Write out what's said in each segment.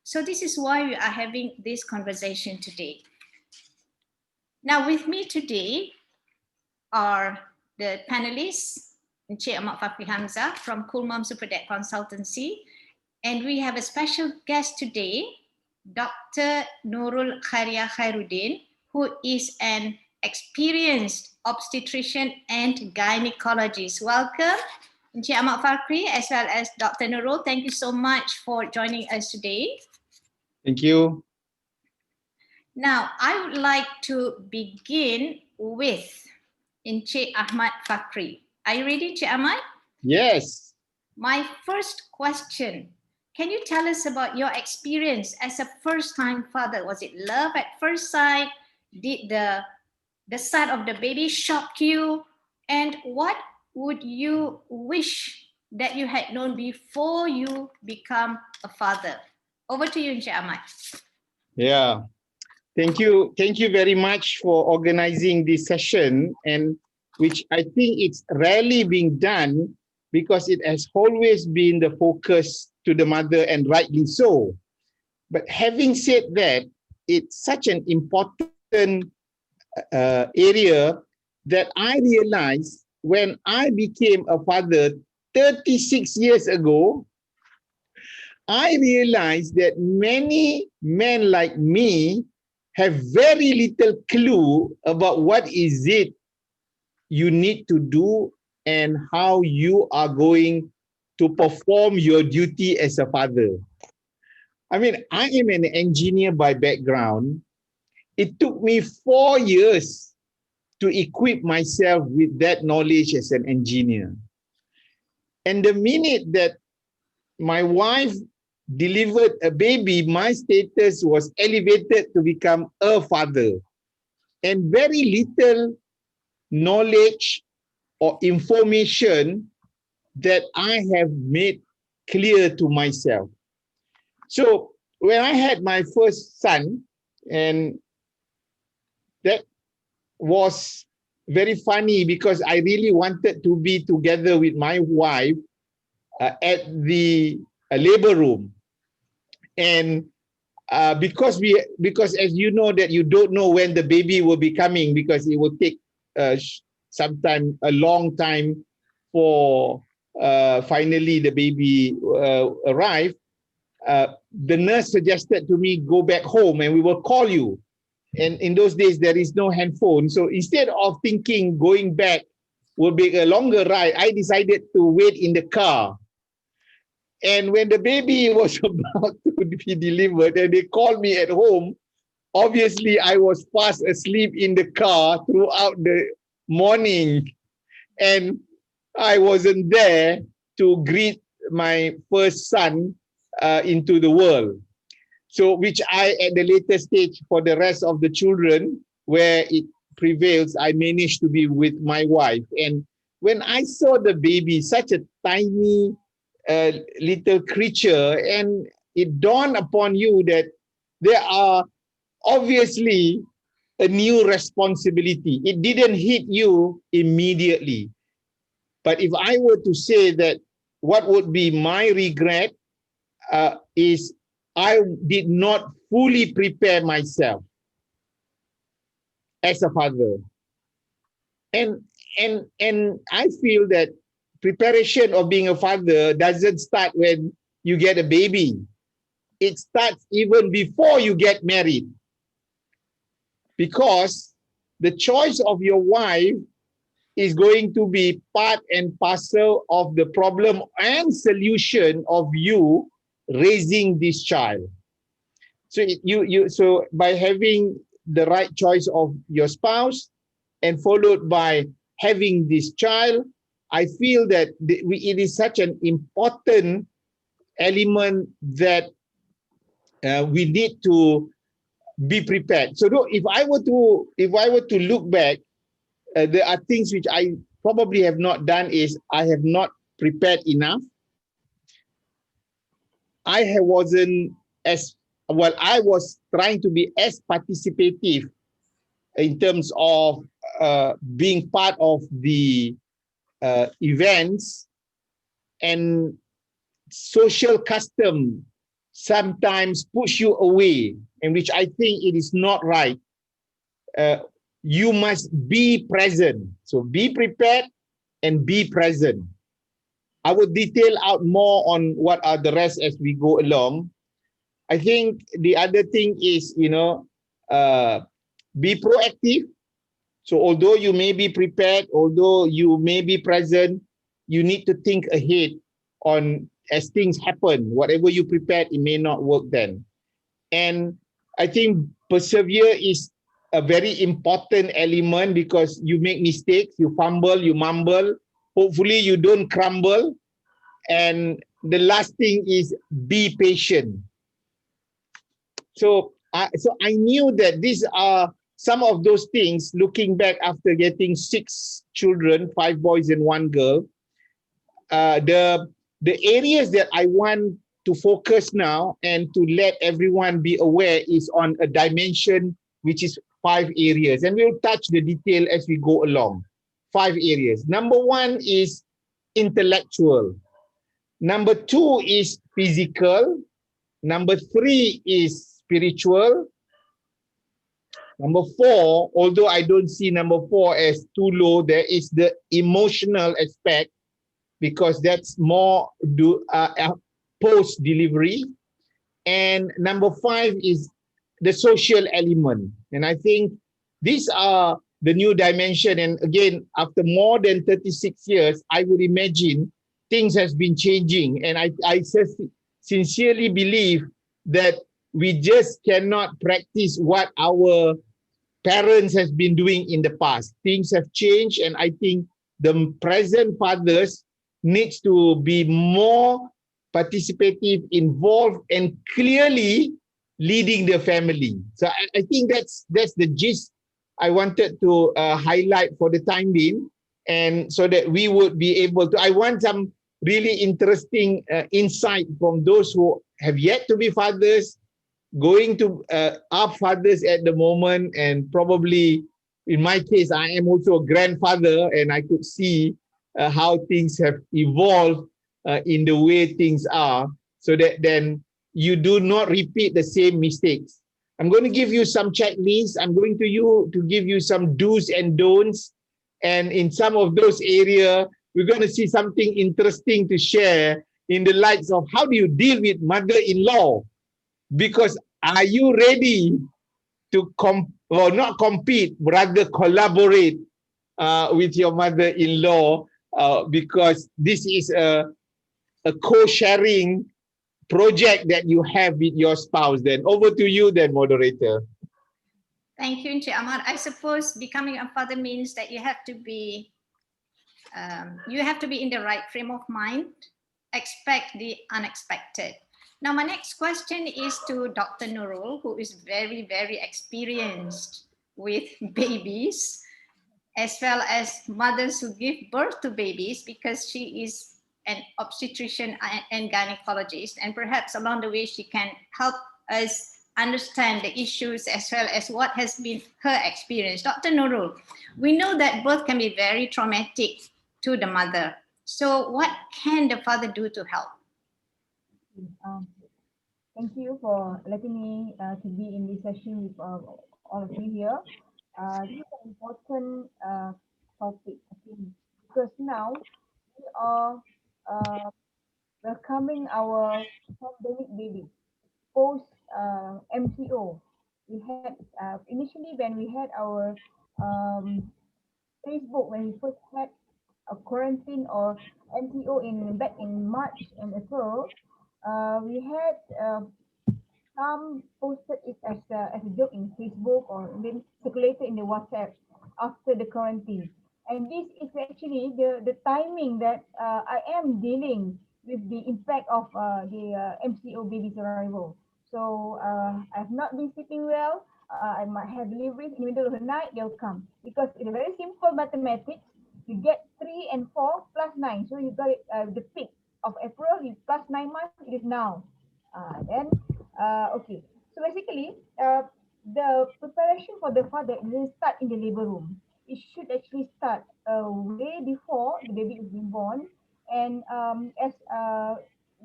So this is why we are having this conversation today. Now with me today are the panelists, Encik Ahmad Fakhri Hamzah from Cool Mom Super Dad Consultancy. And we have a special guest today, Dr. Nurul Khairuddin, who is an experienced obstetrician and gynecologist. Welcome, Encik Ahmad Fakhri, as well as Dr. Nurul. Thank you so much for joining us today. Thank you. Now, I would like to begin with Encik Ahmad Fakhri. Are you ready, Encik Ahmad? Yes. My first question, can you tell us about your experience as a first-time father? Was it love at first sight? Did the sight of the baby shock you? And what would you wish that you had known before you become a father? Over to you, Encik Ahmad. Yeah. Thank you very much for organizing this session, and which I think it's rarely being done because it has always been the focus to the mother, and rightly so. But having said that, it's such an important area that I realized when I became a father 36 years ago. I realized that many men like me have very little clue about what is it you need to do and how you are going to perform your duty as a father. I mean, I am an engineer by background. It took me 4 years to equip myself with that knowledge as an engineer. And the minute that my wife delivered a baby, my status was elevated to become a father. And very little knowledge or information that I have made clear to myself. So when I had my first son, and that was very funny because I really wanted to be together with my wife at the labor room. And because as you know that you don't know when the baby will be coming, because it will take sometime a long time for finally the baby arrive. The nurse suggested to me, go back home and we will call you. And in those days there is no handphone, so instead of thinking going back will be a longer ride, I decided to wait in the car. And when the baby was about to be delivered and they called me at home, obviously I was fast asleep in the car throughout the morning. And I wasn't there to greet my first son into the world. So which I, at the later stage, for the rest of the children, where it prevails, I managed to be with my wife. And when I saw the baby, such a tiny little creature, and it dawned upon you that there are obviously a new responsibility. It didn't hit you immediately. But if I were to say that what would be my regret is I did not fully prepare myself as a father. And I feel that preparation of being a father doesn't start when you get a baby. It starts even before you get married. Because the choice of your wife is going to be part and parcel of the problem and solution of you raising this child. So so by having the right choice of your spouse and followed by having this child, I feel that it is such an important element that we need to be prepared. So if I were to look back, there are things which I probably have not done is I have not prepared enough. Wasn't as well. I was trying to be as participative in terms of being part of the events and social custom sometimes push you away, and which I think it is not right. You must be present. So be prepared and be present. I will detail out more on what are the rest as we go along. I think the other thing is, be proactive. So although you may be prepared, although you may be present, you need to think ahead on as things happen. Whatever you prepared, it may not work then. And I think persevere is a very important element because you make mistakes, you fumble, you mumble. Hopefully you don't crumble. And the last thing is be patient. So I knew that these are some of those things looking back after getting 6 children, 5 boys and 1 girl. The areas that I want to focus now and to let everyone be aware is on a dimension which is 5 areas, and we'll touch the detail as we go along. 5 areas. Number 1 is intellectual. Number 2 is physical. Number 3 is spiritual. Number 4, although I don't see number 4 as too low, there is the emotional aspect, because that's more post-delivery. And number 5 is the social element. And I think these are the new dimension. And again, after more than 36 years, I would imagine things has been changing. And I sincerely believe that we just cannot practice what our parents has been doing in the past. Things have changed, and I think the present fathers needs to be more participative, involved, and clearly leading the family. So I think that's the gist I wanted to highlight for the time being, and so that we would be able to, I want some really interesting insight from those who have yet to be fathers, going to are fathers at the moment, and probably in my case, I am also a grandfather, and I could see how things have evolved in the way things are, so that then you do not repeat the same mistakes. I'm going to give you some checklists. I'm going to give you some do's and don'ts, and in some of those areas, we're going to see something interesting to share in the lights of how do you deal with mother-in-law. Because are you ready to not compete, rather collaborate with your mother-in-law, because this is a co-sharing project that you have with your spouse. Then over to you then, moderator. Thank you, Encik Ahmad. I suppose becoming a father means that you have to be in the right frame of mind, expect the unexpected. Now, my next question is to Dr. Nurul, who is very, very experienced with babies, as well as mothers who give birth to babies, because she is an obstetrician and gynecologist. And perhaps along the way, she can help us understand the issues as well as what has been her experience. Dr. Nurul, we know that birth can be very traumatic to the mother. So what can the father do to help? Thank you for letting me to be in this session with all of you here. This is an important topic, I think, because now we are welcoming our pandemic baby post MCO. We had initially when we had our Facebook, when we first had a quarantine or MCO back in March and April, we had some posted it as a joke in Facebook or then circulated in the WhatsApp after the quarantine. And this is actually the timing that I am dealing with the impact of the MCO baby's arrival. So I've not been sleeping well. I might have deliveries in the middle of the night. They'll come because it's a very simple mathematics. You get 3 and 4 plus 9. So you got it, the peak of April plus 9 months. It is now. Then okay. So basically, the preparation for the father doesn't start in the labor room. It should actually start way before the baby is being born. And as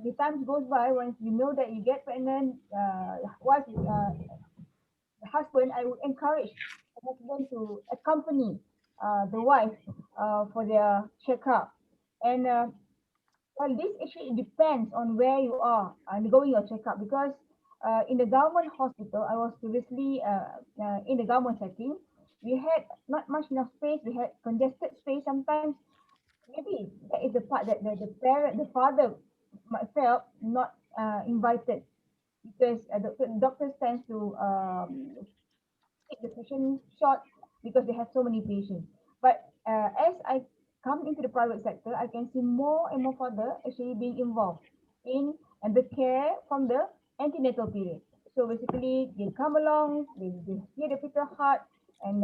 the time goes by, once you know that you get pregnant, once the husband, I would encourage the husband to accompany the wife for their checkup. And well, this actually depends on where you are undergoing your checkup, because in the government hospital, I was previously in the government setting, we had not much enough space. We had congested space sometimes. Maybe that is the part that the parent, the father might felt not invited, because doctors tend to keep the session short because they have so many patients. But as I come into the private sector, I can see more and more father actually being involved in and the care from the antenatal period. So basically, they come along, they hear the fetal heart, and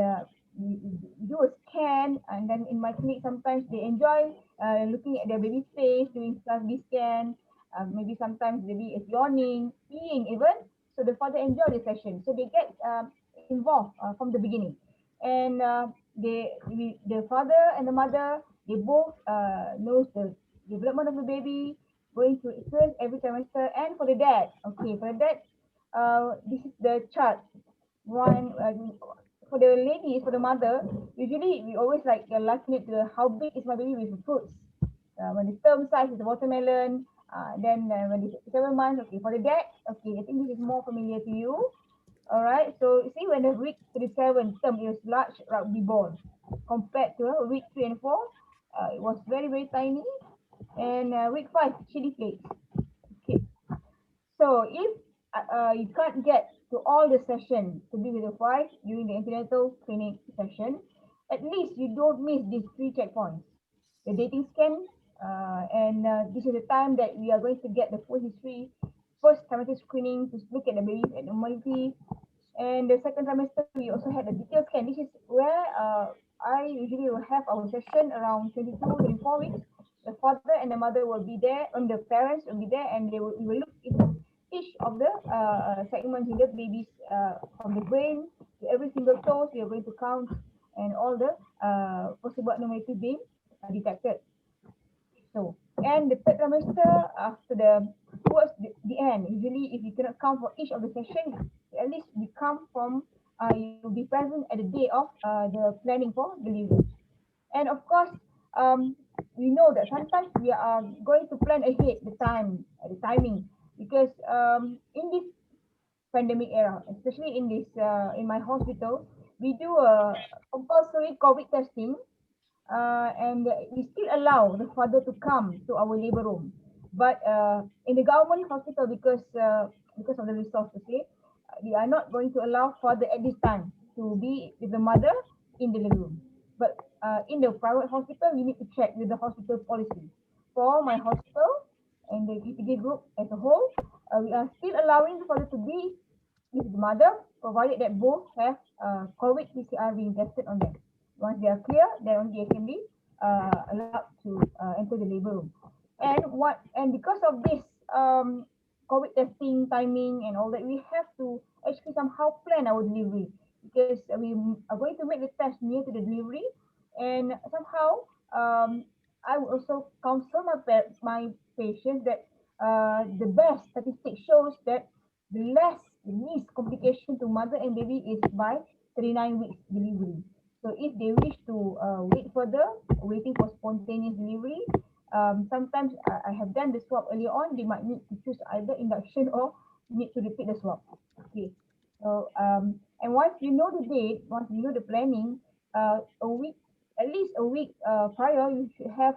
do a scan. And then in my clinic, sometimes they enjoy looking at their baby's face, doing self-B scan. Maybe sometimes baby is yawning, peeing even. So the father enjoy the session. So they get involved from the beginning, and the father and the mother, they both knows the development of the baby, going through experience every trimester. And for the dad, okay, for the dad, this is the chart. One for the ladies, for the mother, usually we always like liken it to how big is my baby with the fruits. When the term size is a watermelon, then when it's 7 months, okay. For the dad, okay, I think this is more familiar to you. All right. So you see, when the week 37 term is large rugby ball, compared to week 3 and 4, it was very very tiny, and week 5 chili flakes. Okay. So if you can't get to all the session to be with the wife during the antenatal clinic session, at least you don't miss these 3 checkpoints: the dating scan, and this is the time that we are going to get the full history, first trimester screening to look at the baby's abnormality, and the second trimester, we also had a detailed scan. This is where I usually will have our session around 22, 24 weeks. The father and the mother will be there, and the parents will be there, and we will look into each of the segments in the babies, from the brain to every single toes. We are going to count, and all the possible abnormality being detected. So, and the third trimester, after towards the end, usually if you cannot count for each of the session, at least you come from, you'll be present at the day of the planning for delivery. And of course, we know that sometimes we are going to plan ahead the timing, because in this pandemic era, especially in this in my hospital, we do a compulsory COVID testing, and we still allow the father to come to our labor room. But in the government hospital, because of the resources, okay, we are not going to allow father at this time to be with the mother in the labor room. But in the private hospital, you need to check with the hospital policy. For my hospital and the EPD group as a whole, we are still allowing the father to be with the mother, provided that both have COVID PCR being tested on them. Once they are clear, then only they can be allowed to enter the labor room. And because of this COVID testing timing and all that, we have to actually somehow plan our delivery, because we are going to make the test near to the delivery, and somehow I will also counsel my patients that the best statistic shows that the least complication to mother and baby is by 39 weeks delivery. So if they wish to wait further, waiting for spontaneous delivery, sometimes I have done the swab earlier on. They might need to choose either induction or need to repeat the swab. Okay. So and once you know the date, once you know the planning, a week, at least a week prior, you should have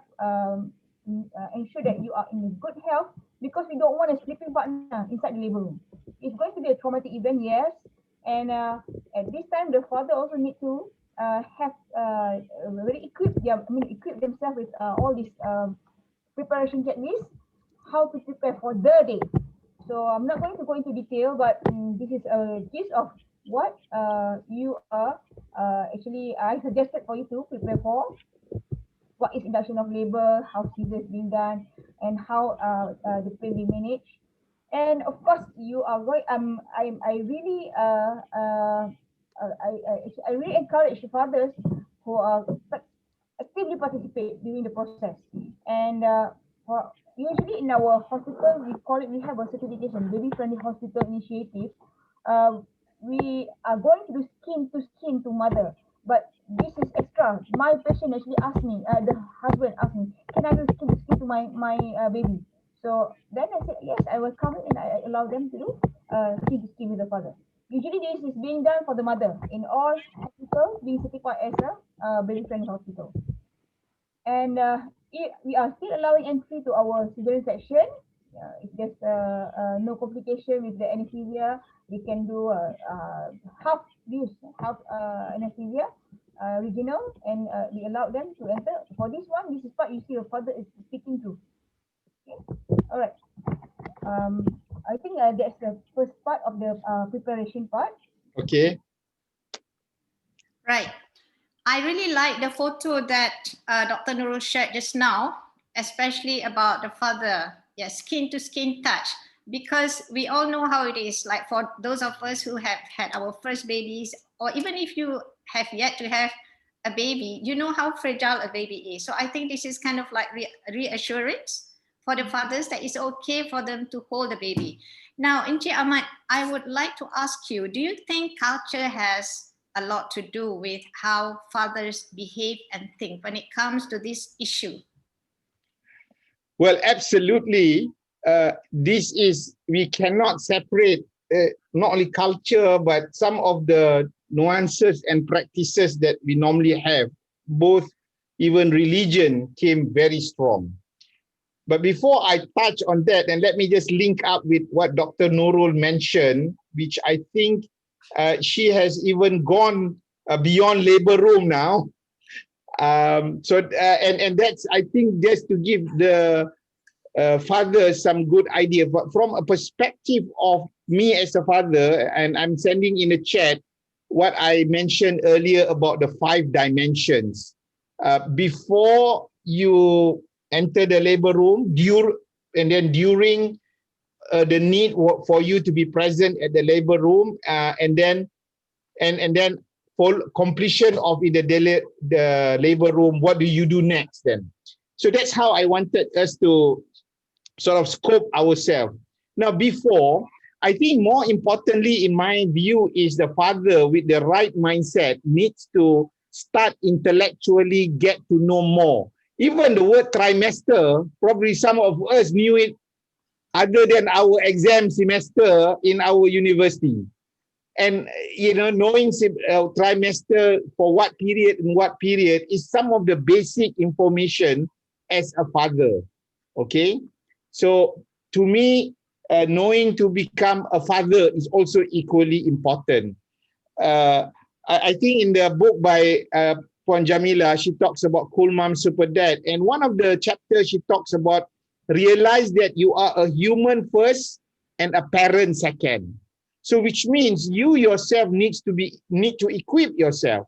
ensure that you are in good health, because we don't want a sleeping partner inside the labor room. It's going to be a traumatic event, yes, and at this time the father also need to have very equip themselves with all these preparation checklist, how to prepare for the day. So I'm not going to go into detail, but this is a gist of what you are actually I suggested for you to prepare for. What is induction of labor, how scissors being done, and how the pain be managed. And of course, you are going. I really encourage fathers who are actively participate during the process. And for usually in our hospital, we have a certification, baby friendly hospital initiative. We are going to do skin to mother, but this is extra. My patient actually asked me, the husband asked me, can I do skin to my baby? So then I said yes, I will come in and I allow them to do skin to skin with the father. Usually this is being done for the mother in all hospitals being certified as a baby friendly hospital. And we are still allowing entry to our cesarean section. If there's no complication with the anesthesia, we can do half anesthesia, regional, and we allow them to enter. For this one, this is what you see your father is speaking to. Okay. All right. I think that's the first part of the preparation part. Okay. Right. I really like the photo that Dr. Nurul shared just now, especially about the father, skin to skin touch, because we all know how it is. Like for those of us who have had our first babies, or even if you have yet to have a baby, you know how fragile a baby is. So I think this is kind of like reassurance for the fathers that it's okay for them to hold the baby. Now, Encik Ahmad, I would like to ask you, do you think culture has a lot to do with how fathers behave and think when it comes to this issue? Well, absolutely. We cannot separate not only culture, but some of the nuances and practices that we normally have. Both, even religion came very strong. But before I touch on that, and let me just link up with what Dr. Nurul mentioned, which I think she has even gone beyond labor room now. And that's, I think, just to give the fathers some good idea. But from a perspective of me as a father, and I'm sending in the chat what I mentioned earlier about the 5 dimensions. Before you enter the labor room, and then during the need for you to be present at the labor room, and then for completion of the labor room, what do you do next then? So that's how I wanted us to sort of scope ourselves. Now, before, I think more importantly, in my view, is the father with the right mindset needs to start intellectually get to know more. Even the word trimester, probably some of us knew it other than our exam semester in our university. And, knowing trimester for what period and what period is some of the basic information as a father, okay? So, to me, knowing to become a father is also equally important. I think in the book by Puan Jamilah, she talks about Cool Mom, Super Dad. And one of the chapters she talks about, realize that you are a human first and a parent second. So which means you yourself need to equip yourself.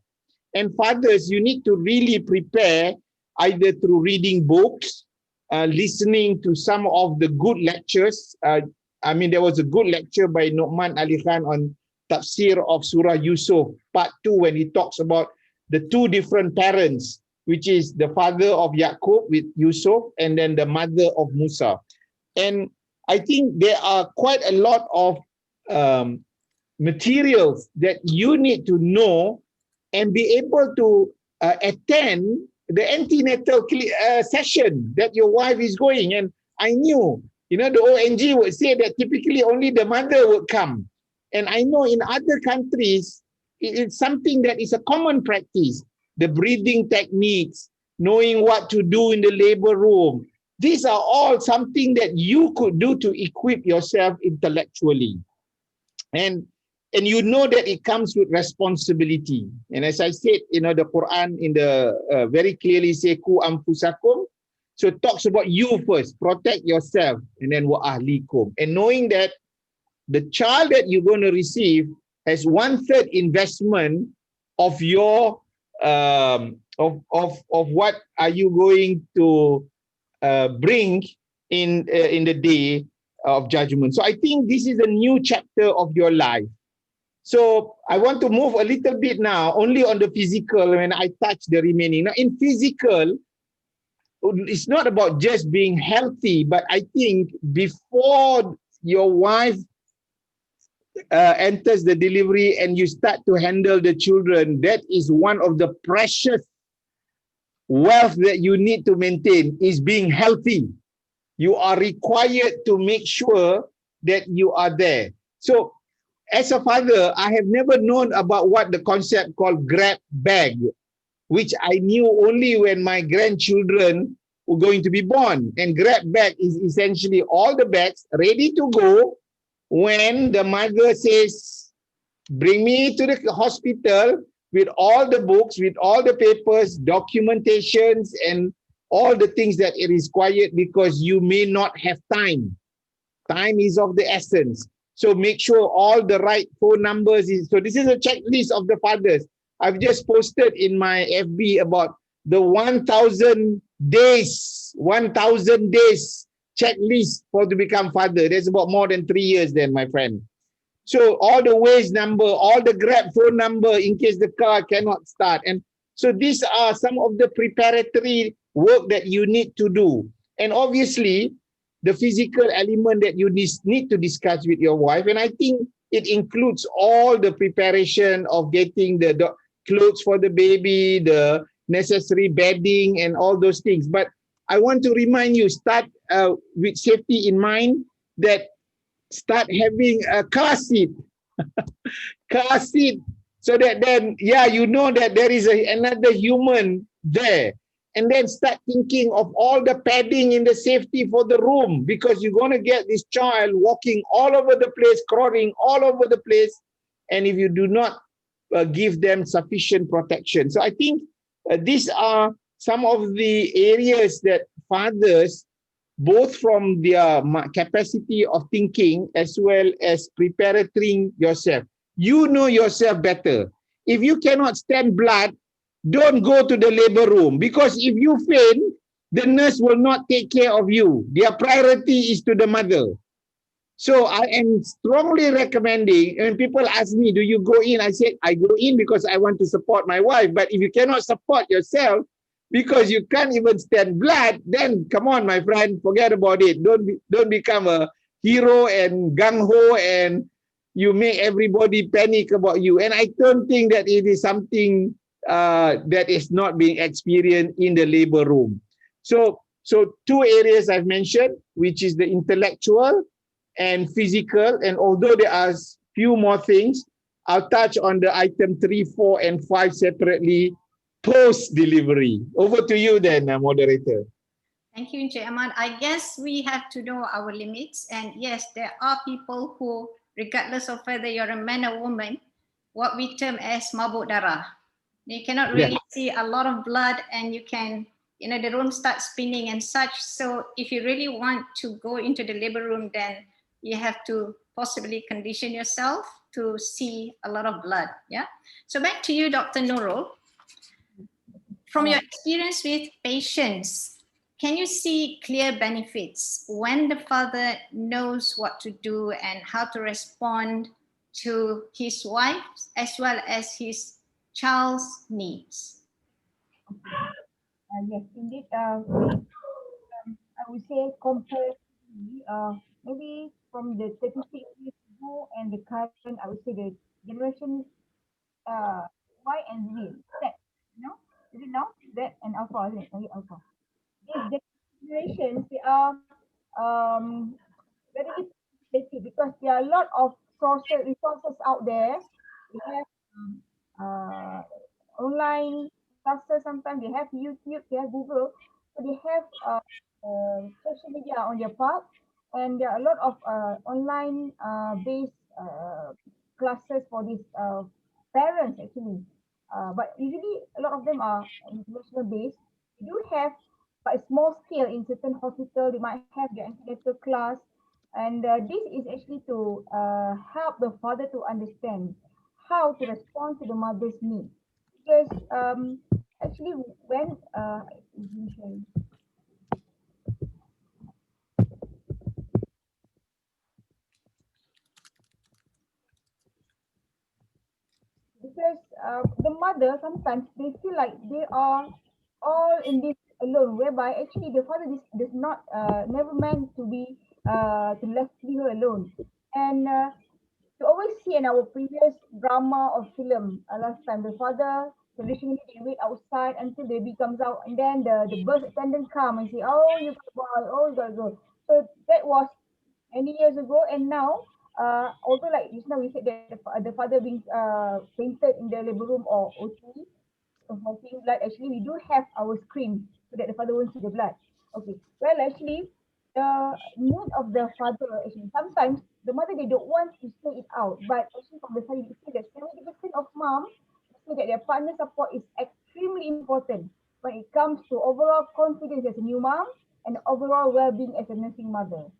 And fathers, you need to really prepare either through reading books, listening to some of the good lectures. There was a good lecture by Nu'man Ali Khan on Tafsir of Surah Yusuf, part 2, when he talks about the 2 different parents, which is the father of Yaqub with Yusuf and then the mother of Musa. And I think there are quite a lot of materials that you need to know and be able to attend the antenatal session that your wife is going. And I knew, the ONG would say that typically only the mother would come. And I know in other countries, it's something that is a common practice. The breathing techniques, knowing what to do in the labor room. These are all something that you could do to equip yourself intellectually. And you know that it comes with responsibility. And as I said, the Quran very clearly say, Ku anfusakum. So it talks about you first, protect yourself, and then wa ahlikum. And knowing that the child that you're going to receive has 1/3 investment of your of what are you going to bring in the day of judgment. So I think this is a new chapter of your life. So I want to move a little bit now only on the physical when I touch the remaining. Now in physical, it's not about just being healthy, but I think before your wife enters the delivery and you start to handle the children, that is one of the precious wealth that you need to maintain, is being healthy. You are required to make sure that you are there. So as a father, I have never known about what the concept called grab bag, which I knew only when my grandchildren were going to be born. And grab bag is essentially all the bags ready to go when the mother says, bring me to the hospital with all the books, with all the papers, documentations, and all the things that it is required, because you may not have time. Time is of the essence. So make sure all the right phone numbers is. So this is a checklist of the fathers. I've just posted in my FB about the 1,000 days checklist for to become father. There's about more than 3 years then, my friend. So all the Waze number, all the Grab phone number in case the car cannot start. And so these are some of the preparatory work that you need to do. And obviously, the physical element that you need to discuss with your wife. And I think it includes all the preparation of getting the clothes for the baby, the necessary bedding, and all those things. But I want to remind you, start with safety in mind, that start having a car seat, so that then, yeah, you know that there is another human there. And then start thinking of all the padding in the safety for the room, because you're going to get this child walking all over the place, crawling all over the place, and if you do not give them sufficient protection. So I think these are some of the areas that fathers, both from their capacity of thinking as well as preparing yourself. You know yourself better. If you cannot stand blood, don't go to the labor room, because if you faint, the nurse will not take care of you. Their priority is to the mother. So I am strongly recommending, and people ask me, do you go in? I said, I go in because I want to support my wife. But if you cannot support yourself because you can't even stand blood, then come on, my friend, forget about it. Don't become a hero and gung-ho and you make everybody panic about you. And I don't think that it is something that is not being experienced in the labor room. So two areas I've mentioned, which is the intellectual and physical, and although there are few more things, I'll touch on the item 3, 4, and 5 separately post-delivery. Over to you then, moderator. Thank you, Encik Ahmad. I guess we have to know our limits. And yes, there are people who, regardless of whether you're a man or woman, what we term as mabuk darah. You cannot really see a lot of blood, and you can, the room starts spinning and such. So if you really want to go into the labor room, then you have to possibly condition yourself to see a lot of blood. Yeah. So back to you, Dr. Nurul. From your experience with patients, can you see clear benefits when the father knows what to do and how to respond to his wife as well as his child's needs? Yes, indeed. I would say comparatively, maybe from the 36 years ago and the current, I would say the generation Y and Z, Z, is it now? Z and Alpha, isn't it? Maybe Alpha. These generations, they are very different because there are a lot of resources out there. They have uh, online classes, sometimes they have YouTube, they have Google, so they have social media on their part, and there are a lot of online based classes for these parents actually. But usually a lot of them are international based. They do have, but a small scale in certain hospital, they might have their antenatal class, and this is actually to help the father to understand how to respond to the mother's need. Because actually when because the mother sometimes they feel like they are all in this alone, whereby actually the father does not never meant to be to leave her alone. And you always see in our previous drama or film last time, the father traditionally they wait outside until the baby comes out, and then the birth attendant come and say, "Oh, you got boy, oh, you got girl." So that was many years ago, and now, although like just now we said that the father being fainted in the labor room or OT, for seeing blood, actually we do have our screen so that the father won't see the blood. Okay. Well, actually, the mood of the father actually sometimes the mother they don't want to say it out, but actually from the study they say that 70% of mom say that their partner support is extremely important when it comes to overall confidence as a new mom and overall well-being as a nursing mother.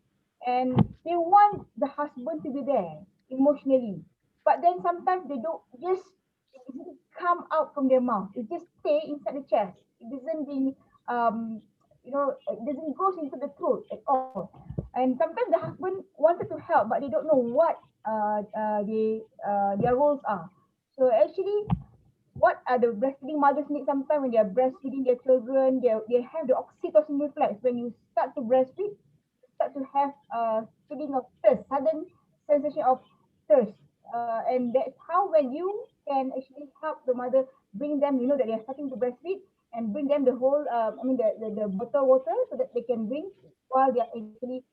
And they want the husband to be there emotionally, but then sometimes they don't just it doesn't come out from their mouth. It just stay inside the chest. It doesn't be it doesn't goes into the throat at all. And sometimes the husband wanted to help, but they don't know what their roles are. So actually, what are the breastfeeding mothers need sometimes when they are breastfeeding their children? They have the oxytocin reflex. When you start to breastfeed, you start to have feeling of thirst, sudden sensation of thirst. And that's how when you can actually help the mother, bring them, you know that they are starting to breastfeed, and bring them the whole, the bottle water so that they can drink while they are actually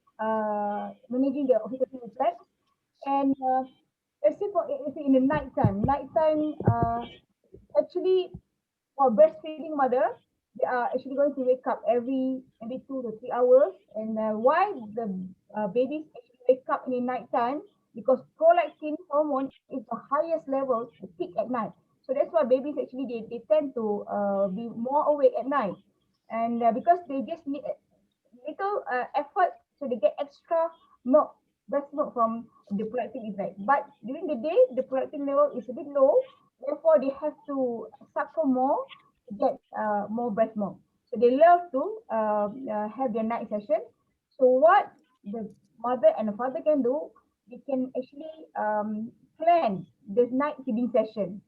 managing the oxytocin reflex. And let's say for if in the nighttime, actually for breastfeeding mother, they are actually going to wake up every 2 to 3 hours. And why the babies actually wake up in the nighttime? Because prolactin hormone is the highest level, the peak at night. So that's why babies actually they tend to be more awake at night. And because they just need little effort, so they get extra milk, breast milk from the prolactin effect. But during the day, the prolactin level is a bit low, therefore they have to suckle more to get more breast milk. So they love to have their night session. So what the mother and the father can do, they can actually plan the night feeding session.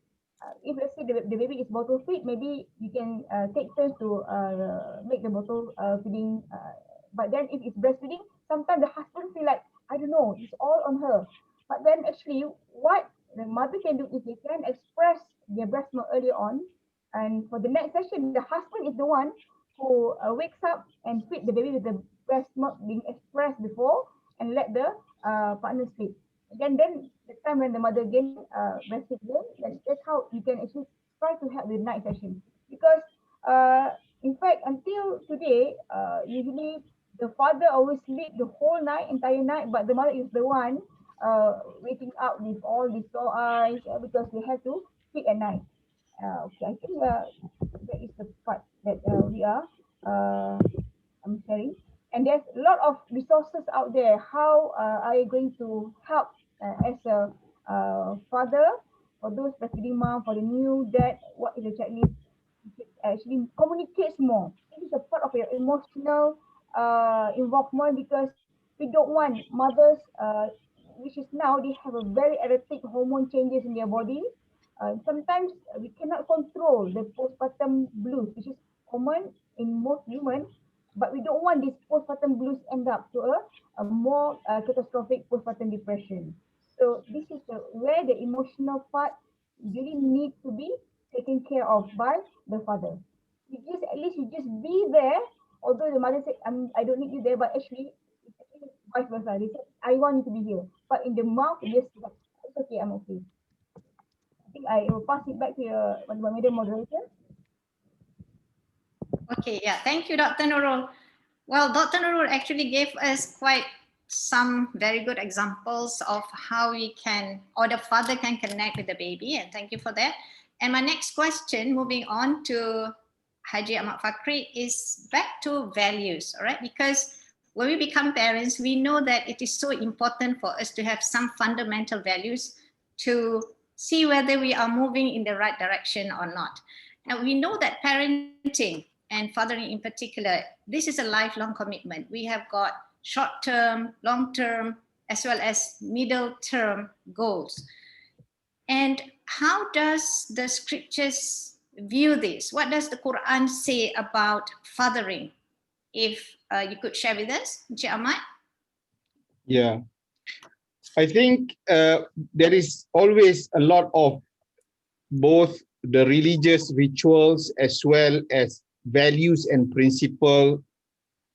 If let's say the baby is bottle feed, maybe you can take turns to make the bottle feeding. But then if it's breastfeeding, sometimes the husband feel like, I don't know, it's all on her. But then actually, what the mother can do is they can express their breast milk earlier on. And for the next session, the husband is the one who wakes up and feed the baby with the breast milk being expressed before, and let the partner sleep. Again, then the time when the mother again breastfeed again, then that's how you can actually try to help with night session. Because in fact, until today, usually the father always sleep the whole night, entire night, but the mother is the one waking up with all these sore eyes because they have to feed at night. Okay, I think that is the part that we are I'm sharing. And there's a lot of resources out there. How are you going to help as a father, for those breastfeeding mom, for the new dad? What is the checklist? Actually communicates more. It is a part of your emotional involvement, because we don't want mothers, which is now they have a very erratic hormone changes in their body. Sometimes we cannot control the postpartum blues, which is common in most humans, but we don't want this postpartum blues end up to a more catastrophic postpartum depression. So this is where the emotional part really needs to be taken care of by the father. You just at least you just be there. Although the mother said, I don't need you there, but actually it's actually vice versa. They said, I want you to be here. But in the mouth, you just like, it's okay, I'm okay. I think I will pass it back to your moderator. Okay, yeah, thank you, Dr. Nurul. Well, Dr. Nurul actually gave us quite some very good examples of how we can, or the father can connect with the baby, and thank you for that. And my next question, moving on to Haji Ahmad Fakhri, is back to values, all right? Because when we become parents, we know that it is so important for us to have some fundamental values to see whether we are moving in the right direction or not. Now, we know that parenting and fathering in particular, this is a lifelong commitment. We have got short-term, long-term, as well as middle-term goals. And how does the scriptures view this? What does the Quran say about fathering? If you could share with us, Encik Ahmad. Yeah, I think there is always a lot of both the religious rituals as well as values and principle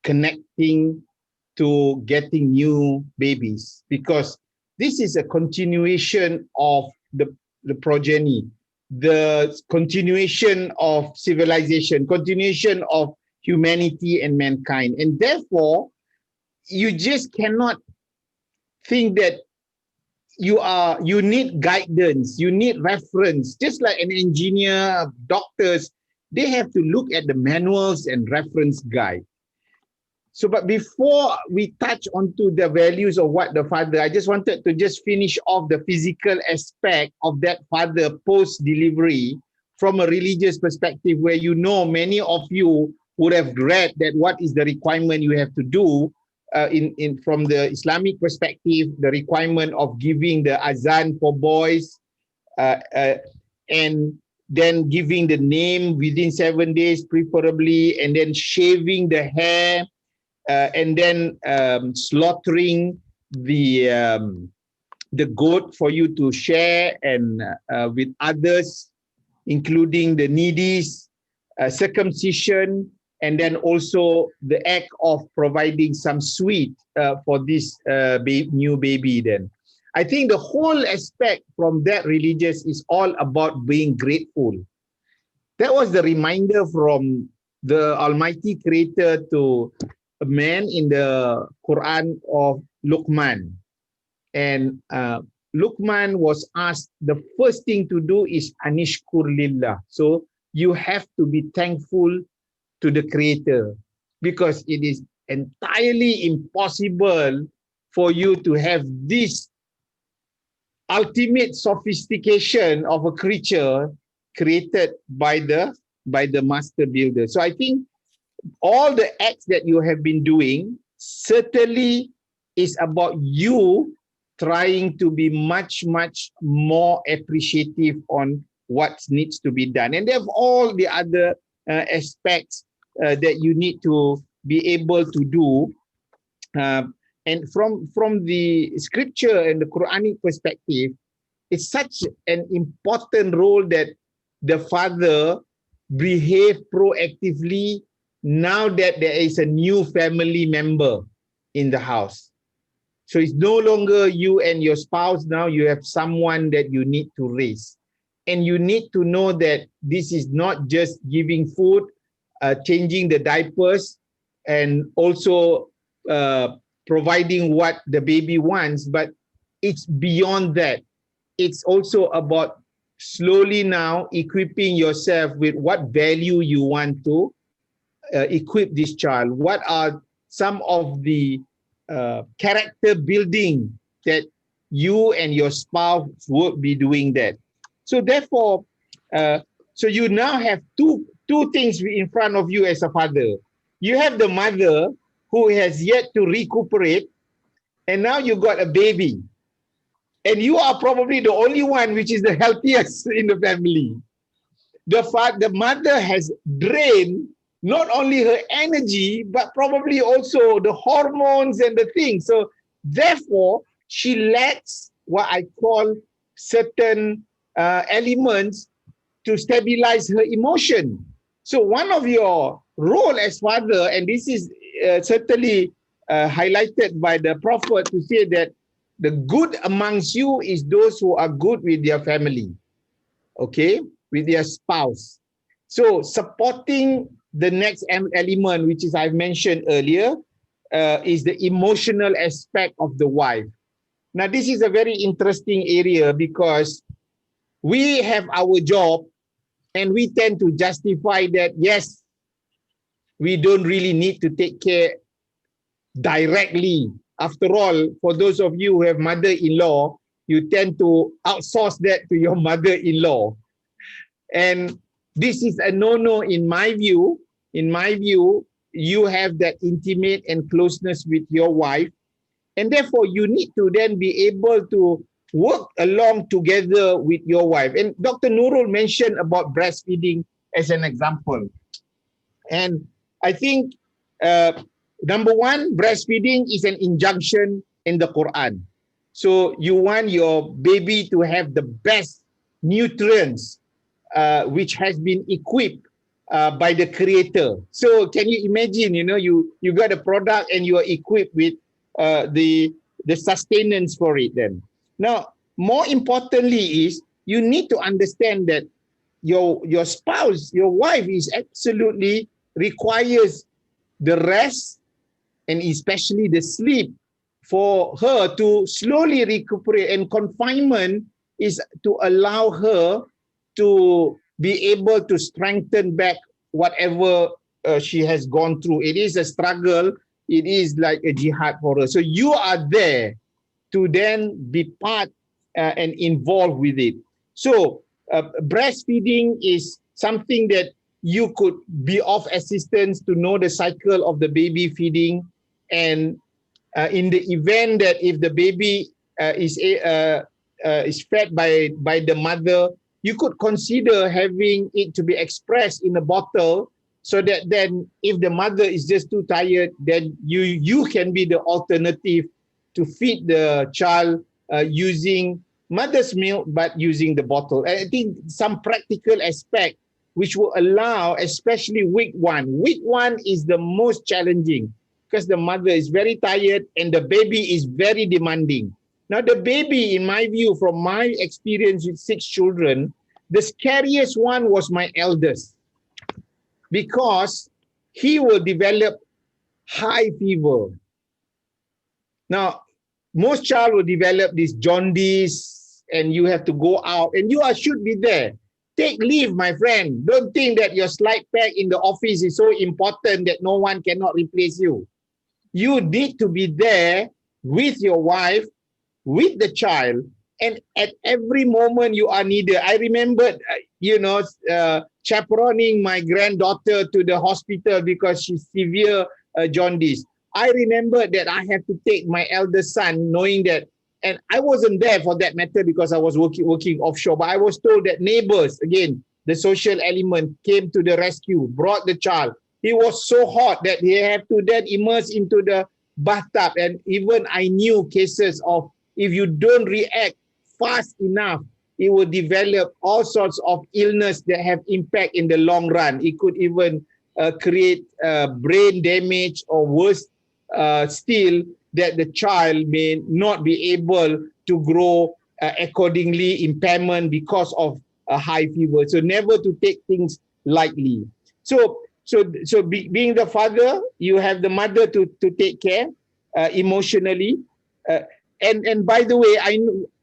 connecting to getting new babies, because this is a continuation of the progeny, the continuation of civilization, continuation of humanity and mankind. And therefore, you just cannot think that you need guidance, you need reference, just like an engineer, doctors, they have to look at the manuals and reference guide. So, but before we touch onto the values of what the father, I just wanted to just finish off the physical aspect of that father post-delivery from a religious perspective, where many of you would have read that what is the requirement you have to do from the Islamic perspective, the requirement of giving the azan for boys and then giving the name within 7 days preferably, and then shaving the hair, and then slaughtering the goat for you to share and with others, including the needies, circumcision, and then also the act of providing some sweet for this new baby. Then I think the whole aspect from that religious is all about being grateful. That was the reminder from the Almighty Creator to a man in the Quran of Luqman. And Luqman was asked, the first thing to do is anishkur lillah. So you have to be thankful to the Creator, because it is entirely impossible for you to have this ultimate sophistication of a creature created by the master builder. So I think all the acts that you have been doing certainly is about you trying to be much more appreciative on what needs to be done, and they have all the other aspects that you need to be able to do. And from the scripture and the Quranic perspective, it's such an important role that the father behave proactively now that there is a new family member in the house. So it's no longer you and your spouse, now you have someone that you need to raise. And you need to know that this is not just giving food, changing the diapers, and also providing what the baby wants, but it's beyond that. It's also about slowly now equipping yourself with what value you want to equip this child. What are some of the character building that you and your spouse would be doing that? So therefore, so you now have two things in front of you as a father. You have the mother who has yet to recuperate, and now you got a baby. And you are probably the only one which is the healthiest in the family. The mother has drained not only her energy, but probably also the hormones and the things. So therefore, she lacks what I call certain elements to stabilize her emotion. So one of your role as father, and this is certainly highlighted by the Prophet to say that the good amongst you is those who are good with their family, okay, with their spouse. So supporting the next element, which is I've mentioned earlier, is the emotional aspect of the wife. Now, this is a very interesting area because we have our job and we tend to justify that, yes, we don't really need to take care directly. After all, for those of you who have mother-in-law, you tend to outsource that to your mother-in-law. And this is a no-no in my view. In my view, you have that intimate and closeness with your wife. And therefore, you need to then be able to work along together with your wife. And Dr. Nurul mentioned about breastfeeding as an example. And I think number one, breastfeeding is an injunction in the Quran. So you want your baby to have the best nutrients, which has been equipped by the creator. So can you imagine, you got a product and you are equipped with the sustenance for it then. Now, more importantly is you need to understand that your spouse, your wife is absolutely requires the rest and especially the sleep for her to slowly recuperate, and confinement is to allow her to be able to strengthen back whatever she has gone through. It is a struggle. It is like a jihad for her. So you are there to then be part and involved with it. So breastfeeding is something that you could be of assistance to know the cycle of the baby feeding. And in the event that if the baby is fed by the mother, you could consider having it to be expressed in a bottle, so that then if the mother is just too tired, then you can be the alternative to feed the child using mother's milk but using the bottle. And I think some practical aspect which will allow, especially week one. Week one is the most challenging because the mother is very tired and the baby is very demanding. Now the baby, in my view, from my experience with 6 children, the scariest one was my eldest, because he will develop high fever. Now, most child will develop this jaundice and you have to go out and you should be there. Take leave, my friend. Don't think that your slide pack in the office is so important that no one cannot replace you. You need to be there with your wife, with the child, and at every moment you are needed. I remember, chaperoning my granddaughter to the hospital because she's severe jaundice. I remember that I have to take my eldest son, knowing that, and I wasn't there for that matter because I was working offshore, but I was told that neighbors, again, the social element, came to the rescue, brought the child. It was so hot that they have to then immerse into the bathtub. And even I knew cases of, if you don't react fast enough, it will develop all sorts of illness that have impact in the long run. It could even create brain damage, or worse still, that the child may not be able to grow accordingly, impairment because of a high fever. So never to take things lightly. So being the father, you have the mother to take care emotionally. And by the way,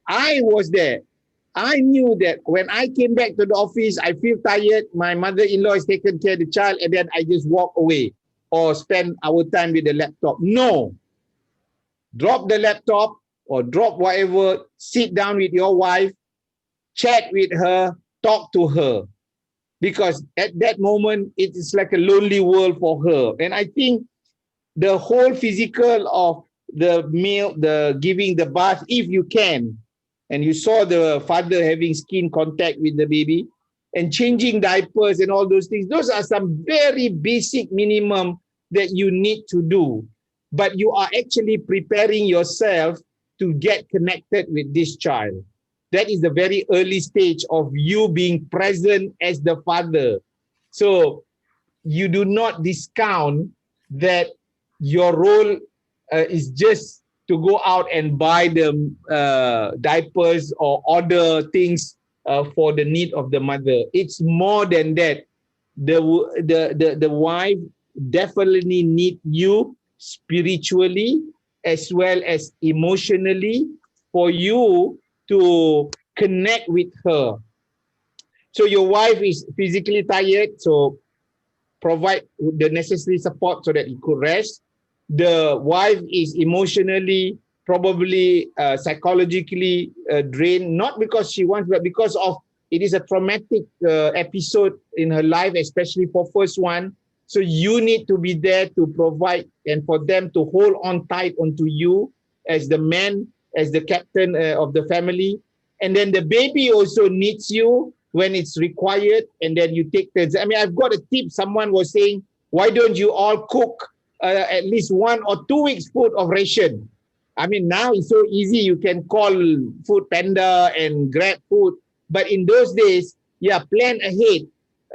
I was there. I knew that when I came back to the office, I feel tired. My mother-in-law has taken care of the child, and then I just walk away or spend our time with the laptop. No. Drop the laptop or drop whatever, sit down with your wife, chat with her, talk to her. Because at that moment, it is like a lonely world for her. And I think the whole physical of the meal, the giving the bath, if you can, and you saw the father having skin contact with the baby and changing diapers and all those things, those are some very basic minimum that you need to do. But you are actually preparing yourself to get connected with this child. That is the very early stage of you being present as the father. So you do not discount that your role is just to go out and buy the diapers or order things for the need of the mother. It's more than that. The wife definitely need you spiritually as well as emotionally for you to connect with her. So your wife is physically tired, so provide the necessary support so that you could rest. The wife is emotionally, probably psychologically drained, not because she wants, but because of it is a traumatic episode in her life, especially for first one. So you need to be there to provide and for them to hold on tight onto you as the man, as the captain of the family. And then the baby also needs you when it's required, and then you take turns. I mean, I've got a tip. Someone was saying, why don't you all cook at least 1 or 2 weeks food of ration? I mean, now it's so easy. You can call Food Panda and Grab food. But in those days, yeah, plan ahead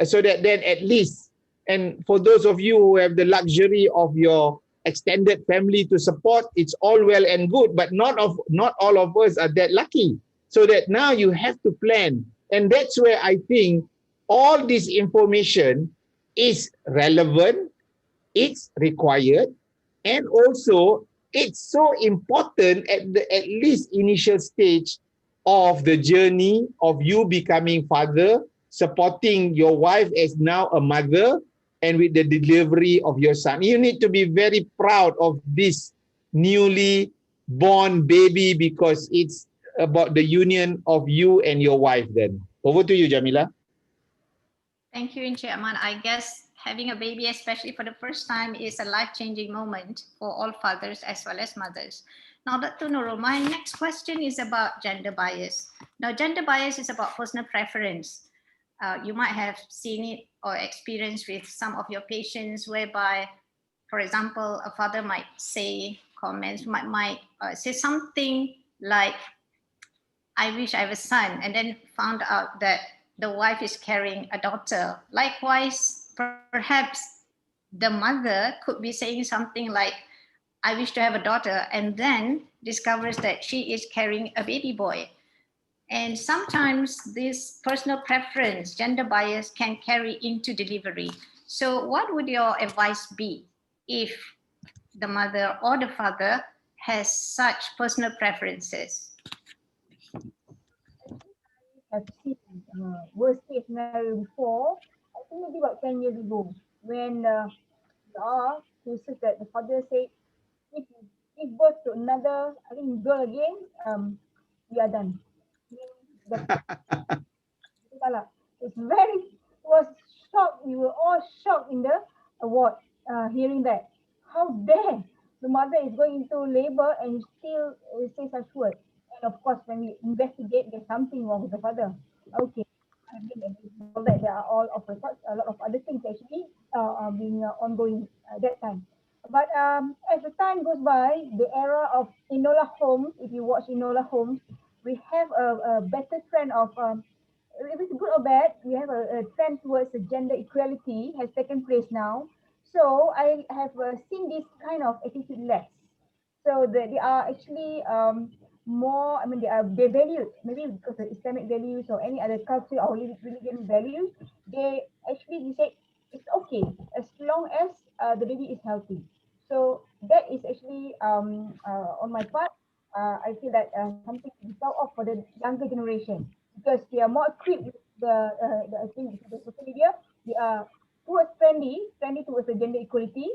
so that then at least, and for those of you who have the luxury of your extended family to support, it's all well and good, but not all of us are that lucky. So that now you have to plan. And that's where I think all this information is relevant, it's required, and also it's so important at the at least initial stage of the journey of you becoming father, supporting your wife as now a mother, and with the delivery of your son. You need to be very proud of this newly born baby, because it's about the union of you and your wife then. Over to you, Jamilah. Thank you, Encik Ahmad. I guess having a baby, especially for the first time, is a life-changing moment for all fathers as well as mothers. Now, Dr. Nurul, my next question is about gender bias. Now, gender bias is about personal preference. You might have seen it or experienced with some of your patients whereby, for example, a father might say comments, might say something like, I wish I have a son, and then found out that the wife is carrying a daughter. Likewise, perhaps the mother could be saying something like, I wish to have a daughter, and then discovers that she is carrying a baby boy. And sometimes this personal preference, gender bias, can carry into delivery. So what would your advice be if the mother or the father has such personal preferences? Have seen worst case scenario before. I think maybe about 10 years ago, when there are cases that the father said, if you give birth to another, I think girl again, we are done. It's very, was shocked. We were all shocked in the ward, hearing that. How dare the mother is going into labor and still say such words. And of course, when we investigate, there's something wrong with the father. Okay, I mean, all that there are all of records, a lot of other things actually being ongoing at that time. But as the time goes by, the era of Enola Holmes, if you watch Enola Holmes, we have a better trend of if it's good or bad, we have a trend towards gender equality has taken place now. So I have seen this kind of attitude less. So that they are actually more, I mean, they value, maybe because of Islamic values or any other culture or religion values, they actually say it's okay as long as the baby is healthy. So that is actually on my part. I feel that something to be proud of for the younger generation, because they are more equipped with the I think the social media. They are towards trendy towards the gender equality,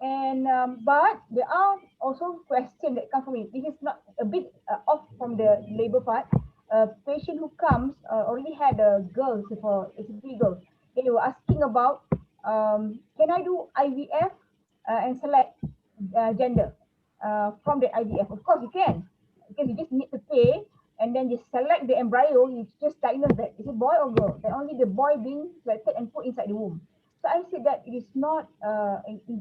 and but there are also questions that come from it. This is not a bit off from the labor part. A patient who comes already had a girl, for it's a 3 girls. They were asking about, can I do IVF and select gender from the IVF? Of course you can, because you just need to pay and then you select the embryo. You just diagnose that is a boy or girl, and only the boy being selected and put inside the womb. So I said that it is not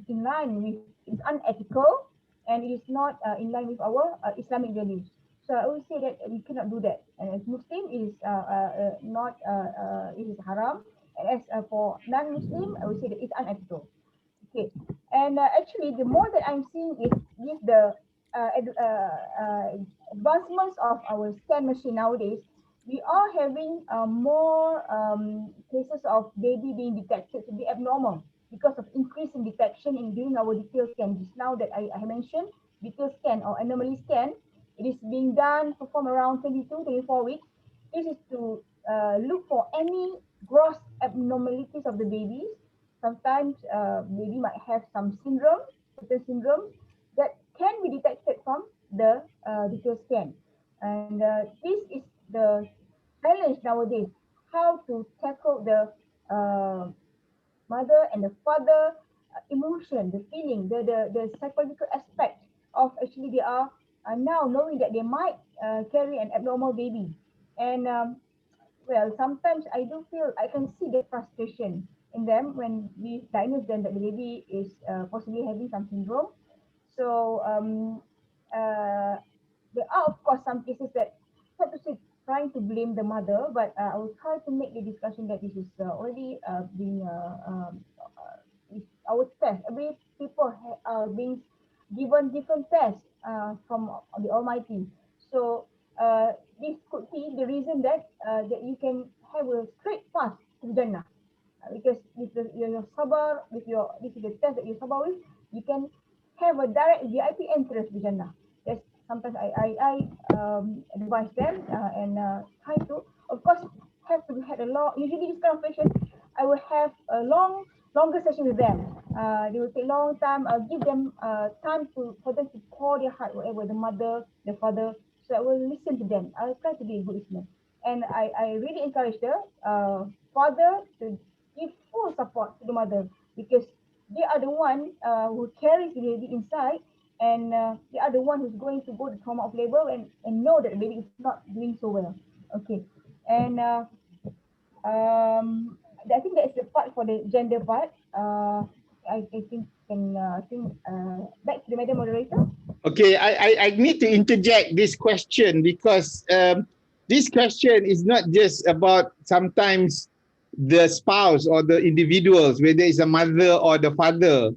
in line with, it's unethical, and it is not in line with our Islamic values. So I always say that we cannot do that. And as Muslim, it is not, it is haram. And as for non-Muslim, I would say that it's unethical. Okay, and actually, the more that I'm seeing is with the advancements of our scan machine nowadays, we are having more cases of baby being detected to be abnormal because of increase in detection in during our detailed scan. Just now that I mentioned, detailed scan or anomaly scan, it is being done, performed around 22, 24 weeks. This is to look for any gross abnormalities of the babies. Sometimes baby might have some syndrome, certain syndromes that can be detected from the detailed scan. And this is the challenge nowadays, how to tackle the mother and the father emotion, the feeling, the psychological aspect of actually they are now knowing that they might carry an abnormal baby. And well, sometimes I do feel, I can see the frustration in them when we diagnose them that the baby is possibly having some syndrome. So there are of course some cases that, not to say trying to blame the mother, but I will try to make the discussion that this is already being is our test. Every people are being given different tests from the Almighty. So this could be the reason that that you can have a straight path to Jannah. Because with your sabar, with your, this is the test that you sabar with, you can have a direct VIP entrance to Jannah. Yes, sometimes I advise them and try to, of course, have to have a long. Usually this kind of patient, I will have a longer session with them. They will take long time. I'll give them time to for them to pour their heart, whatever the mother, the father. So I will listen to them. I'll try to be a good listener, and I really encourage the father to give full support to the mother, because they are the one who carries the baby inside, and they are the one who's going to go to trauma of labor and know that the baby is not doing so well. Okay, and I think that's the part for the gender part. I think back to the madam moderator. Okay, I need to interject this question because this question is not just about sometimes the spouse or the individuals, whether it's a mother or the father.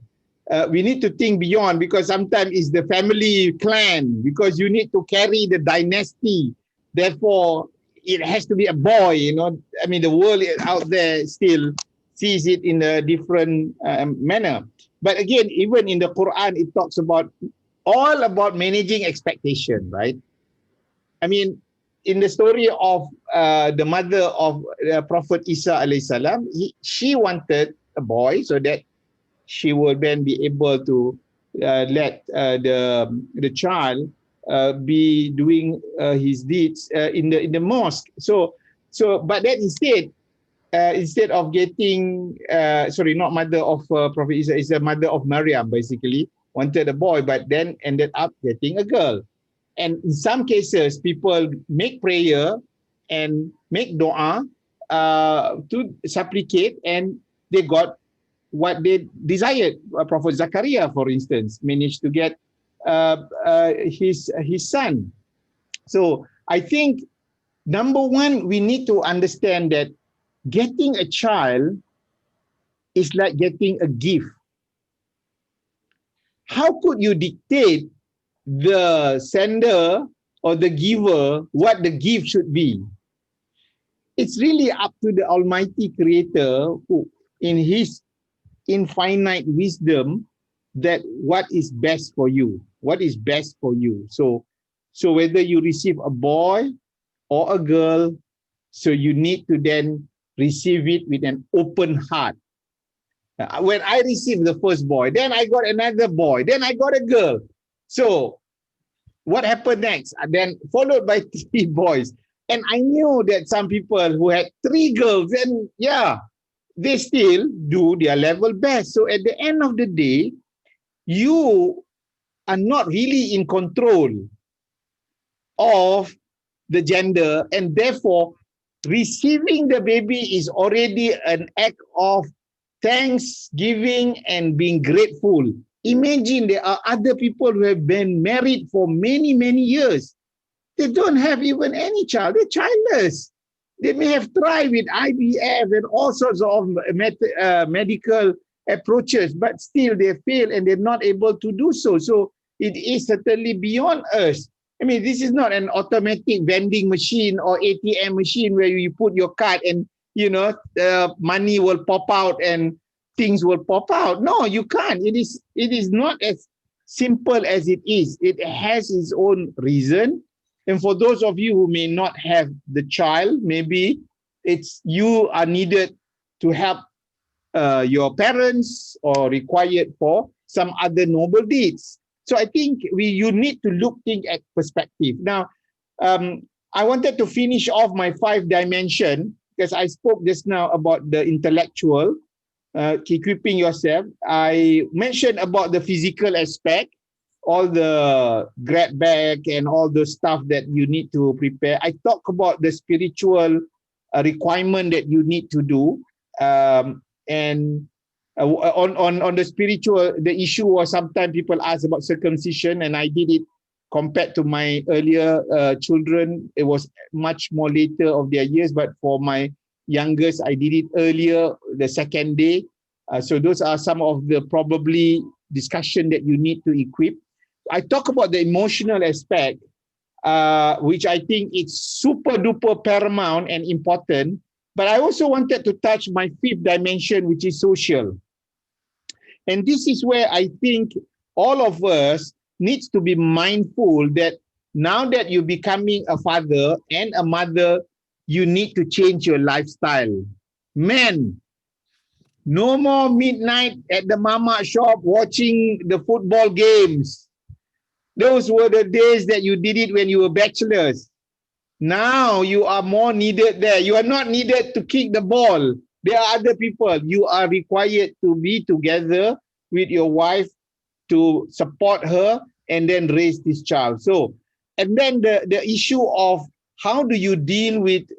We need to think beyond, because sometimes it's the family clan, because you need to carry the dynasty. Therefore, it has to be a boy, you know. I mean, the world out there still sees it in a different manner. But again, even in the Quran, it talks about all about managing expectation, right? I mean, in the story of the mother of Prophet Isa alayhi salam, she wanted a boy so that she would then be able to let the child be doing his deeds in the mosque. But then instead of getting sorry, not mother of Prophet Isa, is the mother of Maryam, basically wanted a boy, but then ended up getting a girl. And in some cases, people make prayer and make dua to supplicate, and they got what they desired. Prophet Zakaria, for instance, managed to get his son. So I think, number one, we need to understand that getting a child is like getting a gift. How could you dictate the sender or the giver what the gift should be? It's really up to the Almighty Creator, who, in His infinite wisdom, that what is best for you, what is best for you. So whether you receive a boy or a girl, so you need to then receive it with an open heart. When I received the first boy, then I got another boy, then I got a girl. So what happened next? Then followed by 3 boys. And I knew that some people who had 3 girls, and yeah, they still do their level best. So at the end of the day, you are not really in control of the gender, and therefore receiving the baby is already an act of thanksgiving and being grateful. Imagine there are other people who have been married for many, many years. They don't have even any child. They're childless. They may have tried with IVF and all sorts of medical approaches, but still they fail and they're not able to do so. So it is certainly beyond us. I mean, this is not an automatic vending machine or ATM machine where you put your card and, you know, money will pop out and things will pop out. No, you can't. It is not as simple as it is. It has its own reason. And for those of you who may not have the child, maybe you are needed to help your parents or required for some other noble deeds. So I think you need to think at perspective. Now, I wanted to finish off my 5 dimension, because I spoke just now about the intellectual, equipping yourself. I mentioned about the physical aspect, all the grab bag and all the stuff that you need to prepare. I talk about the spiritual a requirement that you need to do. And on the spiritual, the issue was sometimes people ask about circumcision, and I did it compared to my earlier children. It was much more later of their years, but for my youngest, I did it earlier, the second day. So those are some of the probably discussion that you need to equip. I talk about the emotional aspect, which I think it's super duper paramount and important. But I also wanted to touch my fifth dimension, which is social. And this is where I think all of us needs to be mindful that now that you're becoming a father and a mother, you need to change your lifestyle. Men, no more midnight at the mama shop watching the football games. Those were the days that you did it when you were bachelors. Now you are more needed there. You are not needed to kick the ball. There are other people. You are required to be together with your wife to support her and then raise this child. So, and then the issue of how do you deal with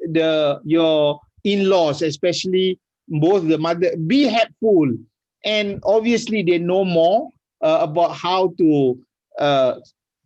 your in-laws, especially both the mother, be helpful. And obviously they know more about how to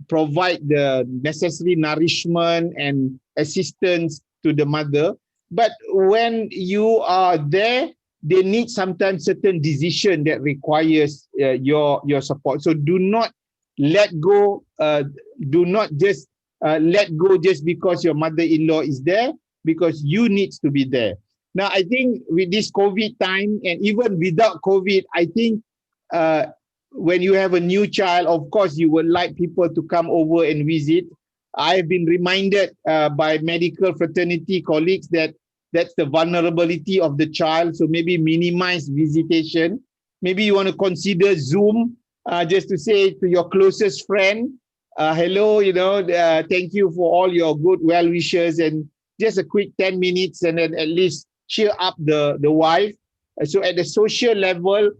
provide the necessary nourishment and assistance to the mother. But when you are there, they need sometimes certain decision that requires your support. So do not let go. Do not just let go just because your mother-in-law is there, because you need to be there. Now, I think with this COVID time, and even without COVID, I think when you have a new child, of course, you would like people to come over and visit. I've been reminded by medical fraternity colleagues that that's the vulnerability of the child. So maybe minimize visitation. Maybe you want to consider Zoom just to say to your closest friend, hello, thank you for all your good well wishes, and just a quick 10 minutes and then at least cheer up the wife. So at the social level,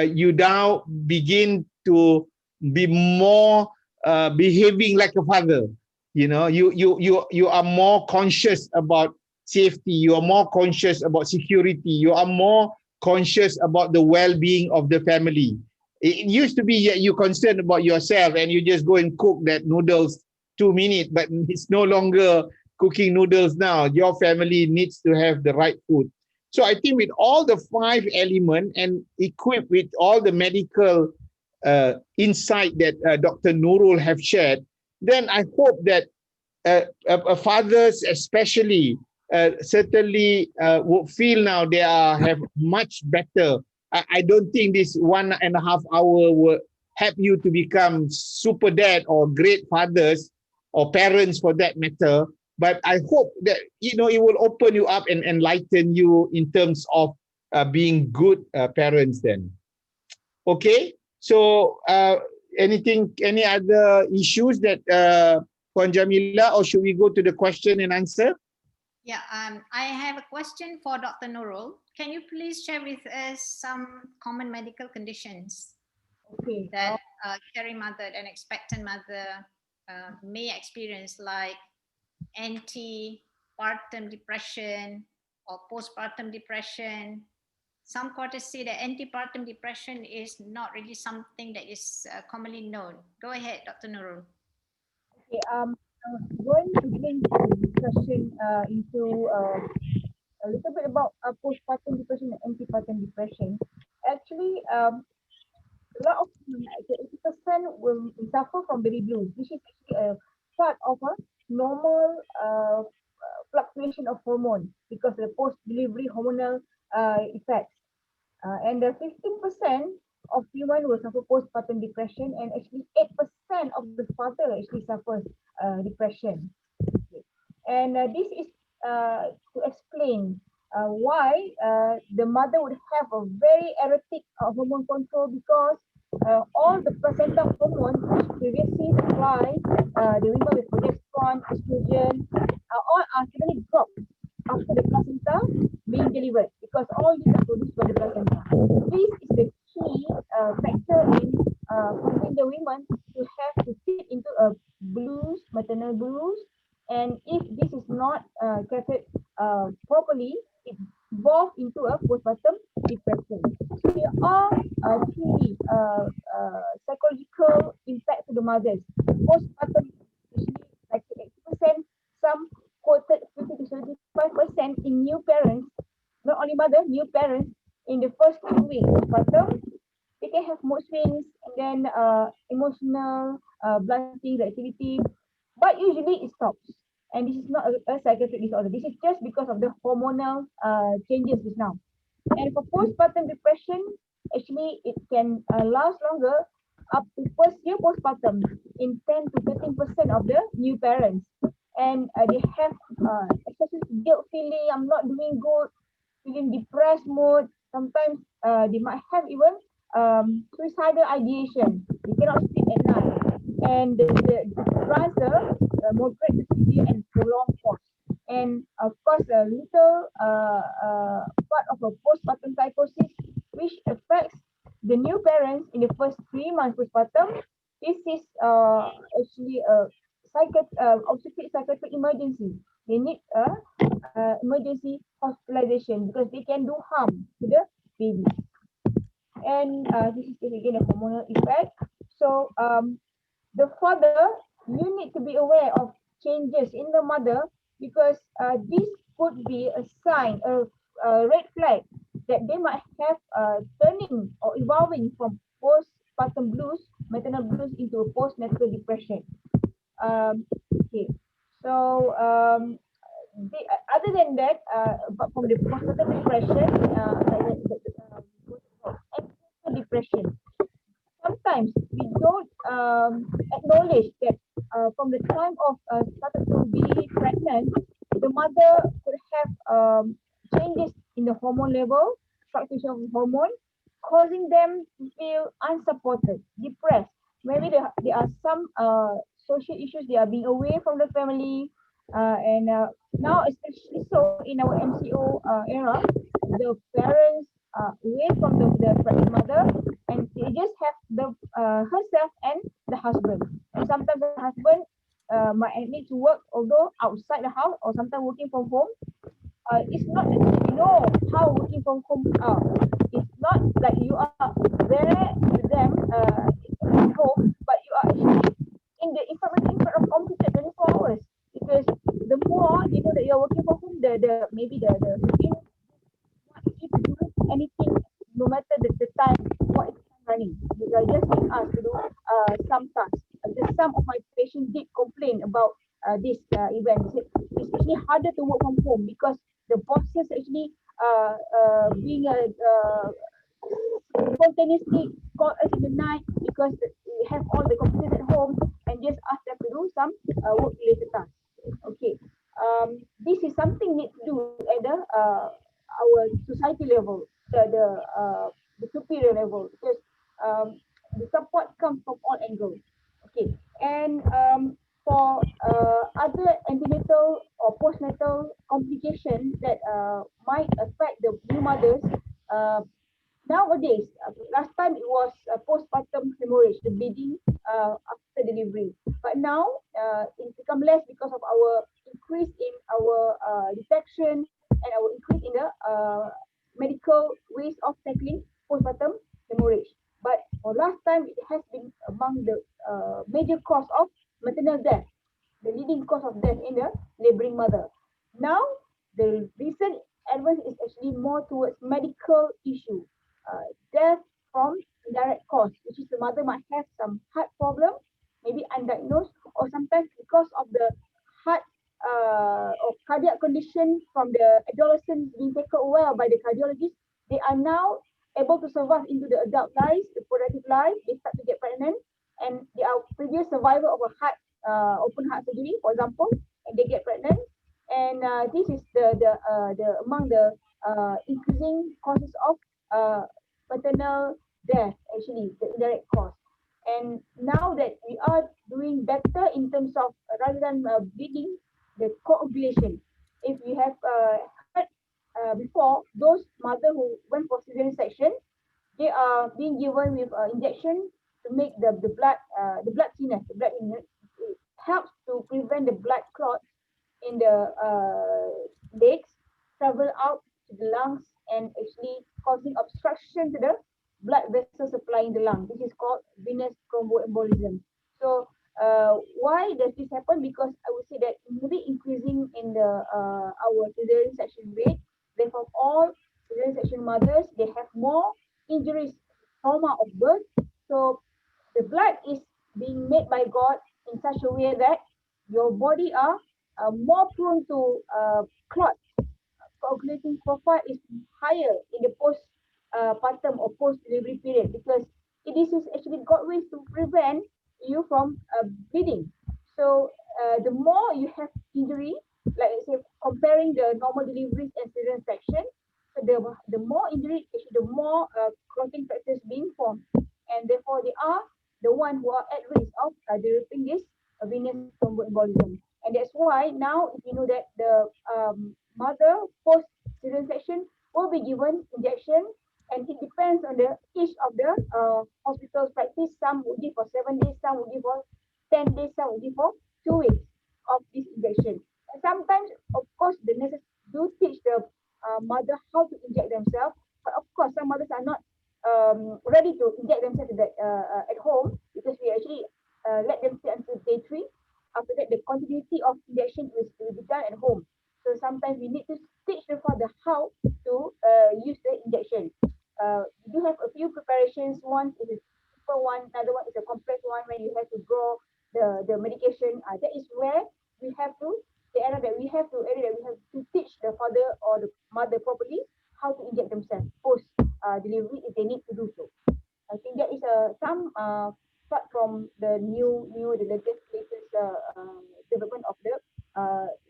you now begin to be more behaving like a father. You are more conscious about safety. You are more conscious about security. You are more conscious about the well-being of the family. It used to be you're concerned about yourself and you just go and cook that noodles 2 minutes, but it's no longer cooking noodles now. Your family needs to have the right food. So I think with all the 5 elements and equipped with all the medical insight that Dr. Nurul have shared, then I hope that fathers especially certainly would feel now they have much better. I don't think this 1.5 hour will help you to become super dad or great fathers or parents for that matter. But I hope that, it will open you up and enlighten you in terms of being good parents then. Okay, so any other issues that Puan Jamilah, or should we go to the question and answer? Yeah, I have a question for Dr. Nurul. Can you please share with us some common medical conditions that caring mother and expectant mother may experience, like antepartum depression or postpartum depression? Some quarters say that antepartum depression is not really something that is commonly known. Go ahead, Dr. Nurul. Okay, going to begin the discussion into a little bit about postpartum depression and antepartum depression. Actually, a lot of 80% will suffer from baby blues, which is actually a part of a normal fluctuation of hormone because of the post-delivery hormonal effects. And the 15% of women will suffer postpartum depression, and actually 8% of the father actually suffers depression. Okay. And this is to explain why the mother would have a very erratic hormone control, because all the placenta hormones which previously supplied the women with progesterone, estrogen, all are suddenly dropped after the placenta being delivered, because all these are produced by the placenta. This is the key factor in causing the women to have to fit into a blues, maternal blues. And if this is not catered properly, it evolves into a postpartum depression. So there are three psychological impact to the mothers. Postpartum, usually like 80%, some quoted 50 to 75% in new parents, not only mother, new parents in the first 2 weeks postpartum. They can have mood swings and then emotional, blunting, reactivity, but usually it stops. And this is not a psychiatric disorder. This is just because of the hormonal changes just now. And for postpartum depression, actually it can last longer, up to first year postpartum in 10 to 13% of the new parents. And they have excessive guilt feeling, I'm not doing good, feeling depressed mood. Sometimes they might have even suicidal ideation. They cannot sleep at night. And the runs the moderate to severe and prolonged course. And of course, a little part of a postpartum psychosis, which affects the new parents in the first 3 months postpartum. This is actually a obstetric psychiatric emergency. They need a emergency hospitalization because they can do harm to the baby. And this is again a hormonal effect. So the father, you need to be aware of changes in the mother because this could be a sign, a red flag that they might have turning or evolving from postpartum blues, maternal blues into a postnatal depression. Okay, so other than that, apart from the postpartum depression, depression. Sometimes we don't acknowledge that from the time of started to be pregnant, the mother could have changes in the hormone level, fluctuation of hormone, causing them to feel unsupported, depressed. Maybe there are some social issues. They are being away from the family, and now especially so in our MCO era, the parents are away from the pregnant mother, and they just have the herself and the husband. And sometimes the husband might need to work, although outside the house, or sometimes working from home. It's not that you know how working from home are. It's not like you are there with them at home, but you are actually in front of computer 24 hours. Because the more you know that you are working from home, the maybe the routine want you to do anything, no matter the time, what is time running. They are just being asked to do some tasks. Some of my patients did complain about this event. It's actually harder to work from home because the bosses actually being spontaneously call us in the night because we have all the computers at home and just ask them to do some work related tasks. Okay, this is something need to do at the our society level, the superior level, because the support comes from all angles. Okay, and for other antenatal or postnatal complications that might affect the new mothers, nowadays, last time it was postpartum hemorrhage, the bleeding after delivery. But now it's become less because of our increase in our detection and our increase in the medical ways of tackling postpartum hemorrhage. But for last time, it has been among the major cause of maternal death, the leading cause of death in the laboring mother. Now, the recent advance is actually more towards medical issue, death from indirect cause, which is the mother might have some heart problem, maybe undiagnosed, or sometimes because of the heart or cardiac condition from the adolescent being taken aware by the cardiologist. They are now able to survive into the adult life, the productive life. They start to get pregnant, and they are previous survivor of a heart open heart surgery, for example, and they get pregnant. And this is the among the increasing causes of maternal death, actually, the indirect cause. And now that we are doing better in terms of rather than bleeding, the coagulation. If we have heard before, those mother who went for cesarean section, they are being given with injection to make the blood thinness, the blood in it helps to prevent the blood clot in the legs travel out to the lungs and actually causing obstruction to the blood vessel supply in the lung. This is called venous thromboembolism. So why does this happen? Because I would say that maybe increasing in the our cesarean section rate. Therefore, all cesarean section mothers, they have more injuries, trauma of birth. So the blood is being made by God in such a way that your body are more prone to clot. Coagulating profile is higher in the postpartum or post-delivery period, because this is actually got ways to prevent you from bleeding. So the more you have injury, like I say, comparing the normal deliveries and cesarean section, so the more injury, actually the more clotting factors being formed, and therefore they are the one who are at risk of developing this venous thromboembolism. And that's why now, if you know that the mother post cesarean section will be given injection, and it depends on the each of the hospital's practice. Some will give for 7 days, some will give for 10 days, some will give for 2 weeks of this injection. And sometimes, of course, the nurses do teach the mother how to inject themselves, but of course, some mothers are not ready to inject themselves at home, because we actually let them stay until day 3. After that, the continuity of injection will be done at home. So sometimes we need to teach the father how to use the injection. We do have a few preparations. One is a simple one, another one is a complex one when you have to draw the medication. That is where we have to we have to teach the father or the mother properly how to inject themselves post delivery if they need to do so. I think that is some part from the latest development of the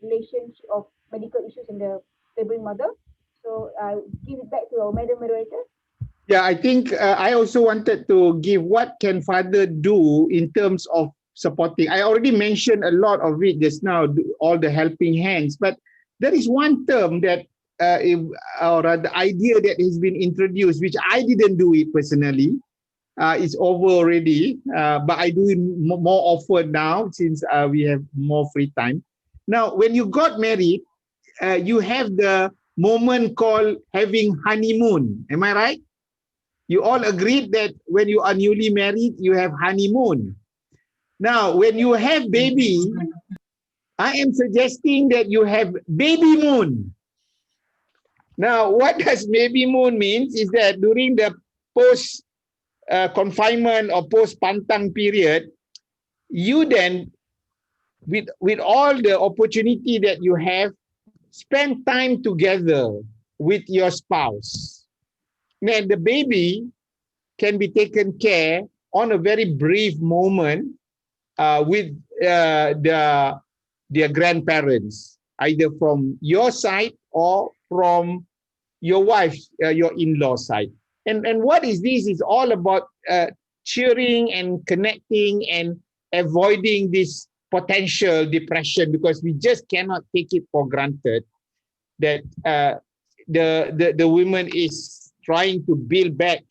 relationship of medical issues in the laboring mother. So I give it back to our Madam Moderator. Yeah, I think I also wanted to give what can father do in terms of supporting. I already mentioned a lot of it just now, all the helping hands, but there is one term that or the idea that has been introduced, which I didn't do it personally. It's over already, but I do it more often now since we have more free time. Now, when you got married, you have the moment called having honeymoon. Am I right? You all agreed that when you are newly married, you have honeymoon. Now, when you have baby, I am suggesting that you have baby moon. Now, what does baby moon means is that during the post confinement or post pantang period, you then, with all the opportunity that you have, spend time together with your spouse. Then the baby can be taken care on a very brief moment with their grandparents, either from your side or from your wife, your in-law side. And what is this? Is all about cheering and connecting and avoiding this potential depression, because we just cannot take it for granted that the woman is trying to build back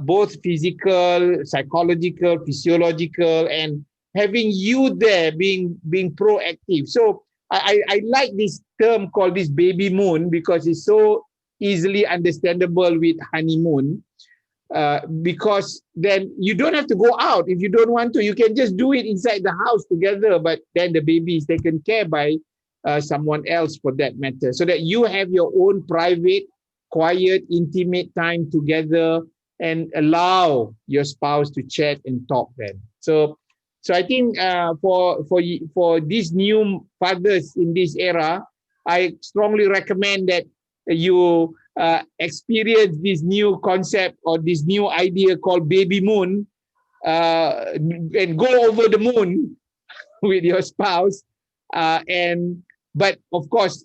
both physical, psychological, physiological, and having you there being proactive. So I like this term called this baby moon, because it's so easily understandable with honeymoon, because then you don't have to go out. If you don't want to, you can just do it inside the house together, but then the baby is taken care by someone else for that matter, so that you have your own private, quiet, intimate time together and allow your spouse to chat and talk then. So I think for these new fathers in this era, I strongly recommend that you experience this new concept or this new idea called baby moon, and go over the moon with your spouse, but of course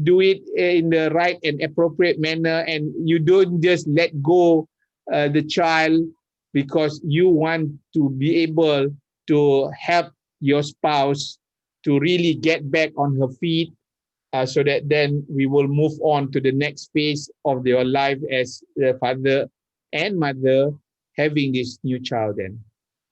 do it in the right and appropriate manner, and you don't just let go the child because you want to be able to help your spouse to really get back on her feet, so that then we will move on to the next phase of your life as the father and mother having this new child then.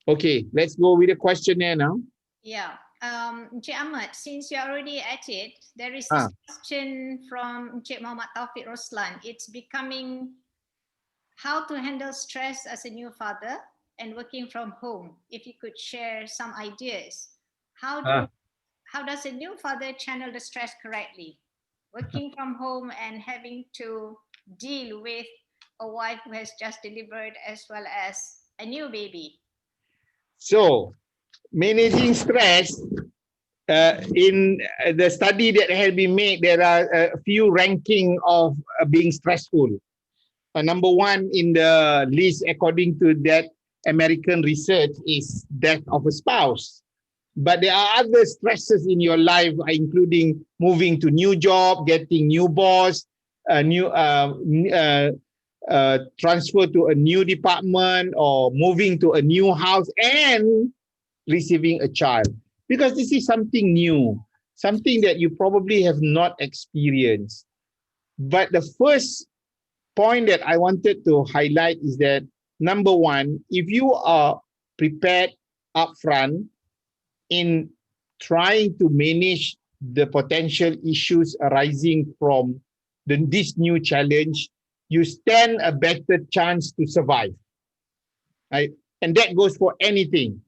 Okay, let's go with the questionnaire now. Yeah. Encik Ahmad, since you're already at it, there is this question from Encik Muhammad Taufik Roslan. It's becoming how to handle stress as a new father and working from home. If you could share some ideas. How does a new father channel the stress correctly? Working from home and having to deal with a wife who has just delivered as well as a new baby. So, managing stress, in the study that has been made, there are a few ranking of being stressful. Number one in the list, according to that American research, is death of a spouse. But there are other stresses in your life, including moving to new job, getting new boss, transfer to a new department, or moving to a new house, and receiving a child. Because this is something new, something that you probably have not experienced. But the first point that I wanted to highlight is that, number one, if you are prepared upfront in trying to manage the potential issues arising from this new challenge, you stand a better chance to survive, right? And that goes for anything.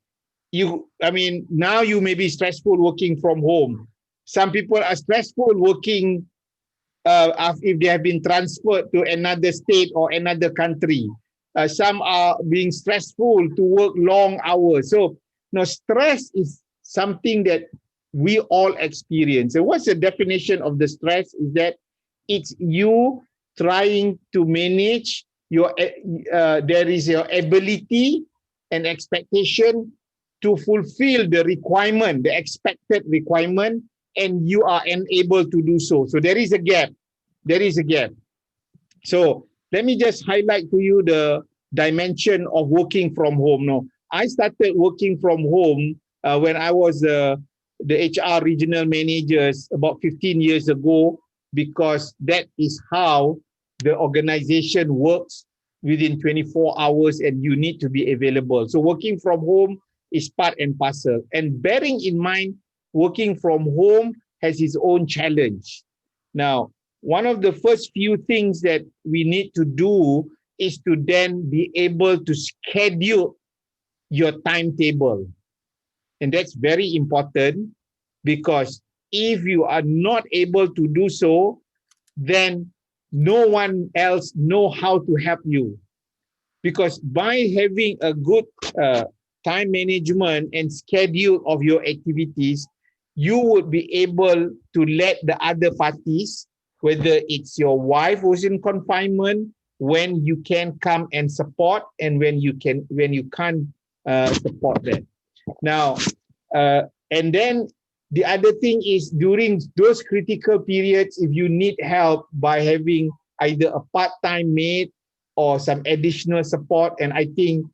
Now you may be stressful working from home. Some people are stressful working if they have been transferred to another state or another country. Some are being stressful to work long hours. So, stress is something that we all experience. And what's the definition of the stress? Is that it's you trying to manage your, there is your ability and expectation to fulfill the requirement, the expected requirement, and you are unable to do so. So there is a gap. There is a gap. So let me just highlight to you the dimension of working from home. Now, I started working from home when I was the HR regional managers about 15 years ago, because that is how the organization works within 24 hours and you need to be available. So working from home is part and parcel. And bearing in mind, working from home has its own challenge. Now, one of the first few things that we need to do is to then be able to schedule your timetable. And that's very important, because if you are not able to do so, then no one else knows how to help you. Because by having a good time management and schedule of your activities, you would be able to let the other parties, whether it's your wife who's in confinement, when you can come and support, and when you can't support them. Now, and then the other thing is, during those critical periods, if you need help by having either a part-time maid or some additional support, and I think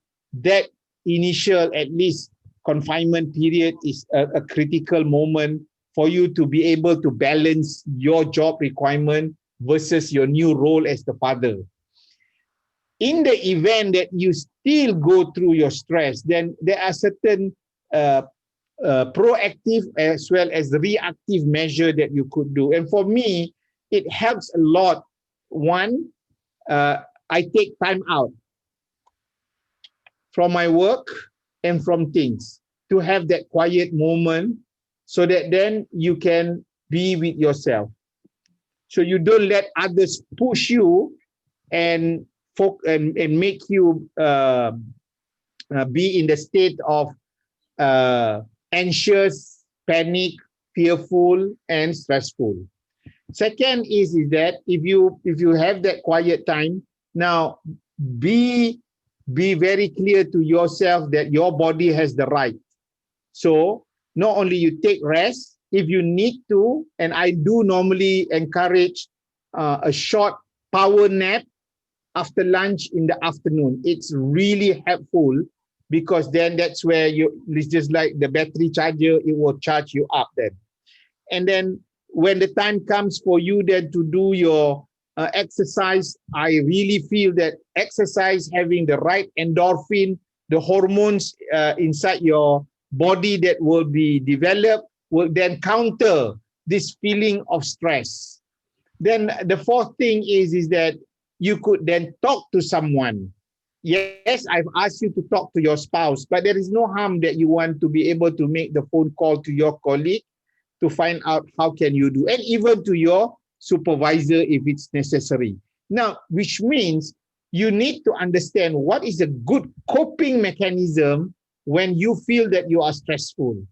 that initial, at least, confinement period is a critical moment for you to be able to balance your job requirement versus your new role as the father. In the event that you still go through your stress, then there are certain proactive as well as reactive measure that you could do. And for me, it helps a lot. One, I take time out from my work and from things to have that quiet moment, so that then you can be with yourself. So you don't let others push you and make you be in the state of anxious, panic, fearful, and stressful. Second is that if you have that quiet time, now be very clear to yourself that your body has the right. So not only you take rest, if you need to, and I do normally encourage a short power nap after lunch in the afternoon. It's really helpful, because then that's where it's just like the battery charger, it will charge you up then. And then when the time comes for you then to do your exercise, I really feel that exercise, having the right endorphin, the hormones inside your body that will be developed will then counter this feeling of stress. Then the fourth thing is that you could then talk to someone. Yes, I've asked you to talk to your spouse, but there is no harm that you want to be able to make the phone call to your colleague to find out how can you do, and even to your supervisor if it's necessary. Now, which means you need to understand what is a good coping mechanism when you feel that you are stressful.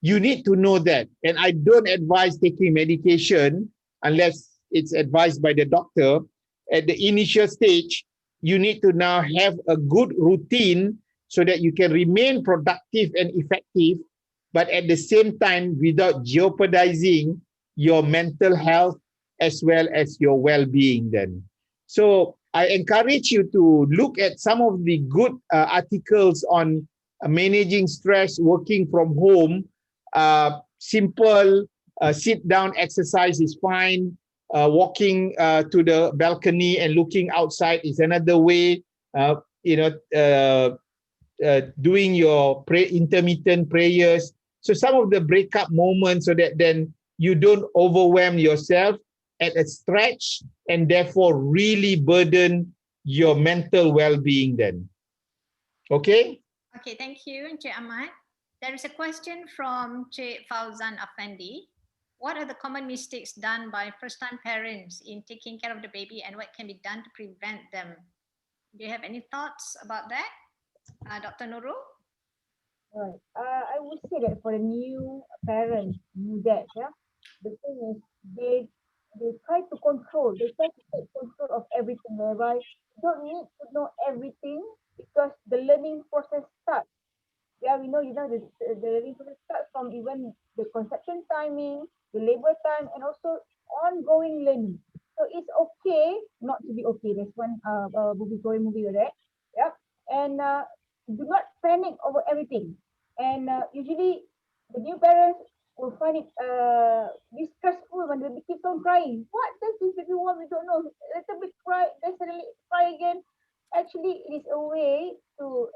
You need to know that. And I don't advise taking medication unless it's advised by the doctor. At the initial stage, you need to now have a good routine so that you can remain productive and effective, but at the same time, without jeopardizing your mental health as well as your well-being then. So I encourage you to look at some of the good articles on managing stress, working from home. Simple sit-down exercise is fine. Walking to the balcony and looking outside is another way. Doing your intermittent prayers. So some of the breakup moments so that then you don't overwhelm yourself at a stretch and therefore really burden your mental well-being then. Okay? Okay, thank you, Encik Ahmad. There is a question from Encik Fauzan Afendi. What are the common mistakes done by first-time parents in taking care of the baby, and what can be done to prevent them? Do you have any thoughts about that, Dr. Nurul? Right. I would say that for the new parents, new dads, yeah, the thing is they try to control, they try to take control of everything, whereby you don't need to know everything because the learning process starts. Yeah, we know, the learning process starts from even the conception timing, the labor time, and also ongoing learning. So it's okay not to be okay. There's one Korean movie with that. Yeah. And do not panic over everything. And usually the new parents will find it distressful when the baby keeps on crying. What does this baby want? We don't know. A little bit cry, then suddenly cry again. Actually, it is a way to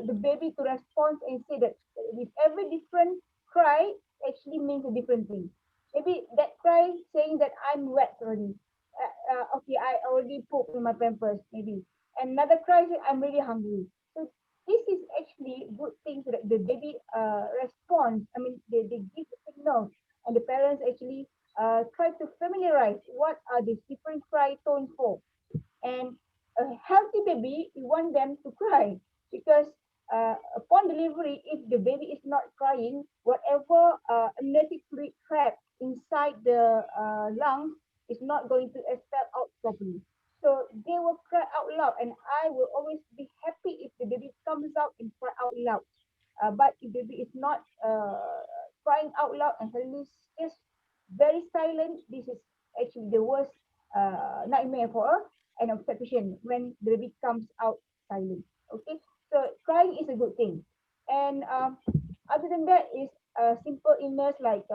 the baby to respond and say that with every different cry actually means a different thing. Maybe that cry saying that I'm wet already. Okay, I already pooped in my pampers, maybe. And another cry saying I'm really hungry. So this is actually good thing so that the baby responds. I mean, they give a signal, and the parents actually try to familiarize what are the different cry tones for. And a healthy baby, you want them to cry because upon delivery, if the baby is not crying, whatever amniotic fluid trapped inside the lungs is not going to expel out properly. So they will cry out loud, and I will always be happy if the baby comes out and cry out loud. But if the baby is not crying out loud and suddenly just very silent, this is actually the worst nightmare for an obstetrician when the baby comes out silent. Okay, so crying is a good thing. And other than that is simple illness like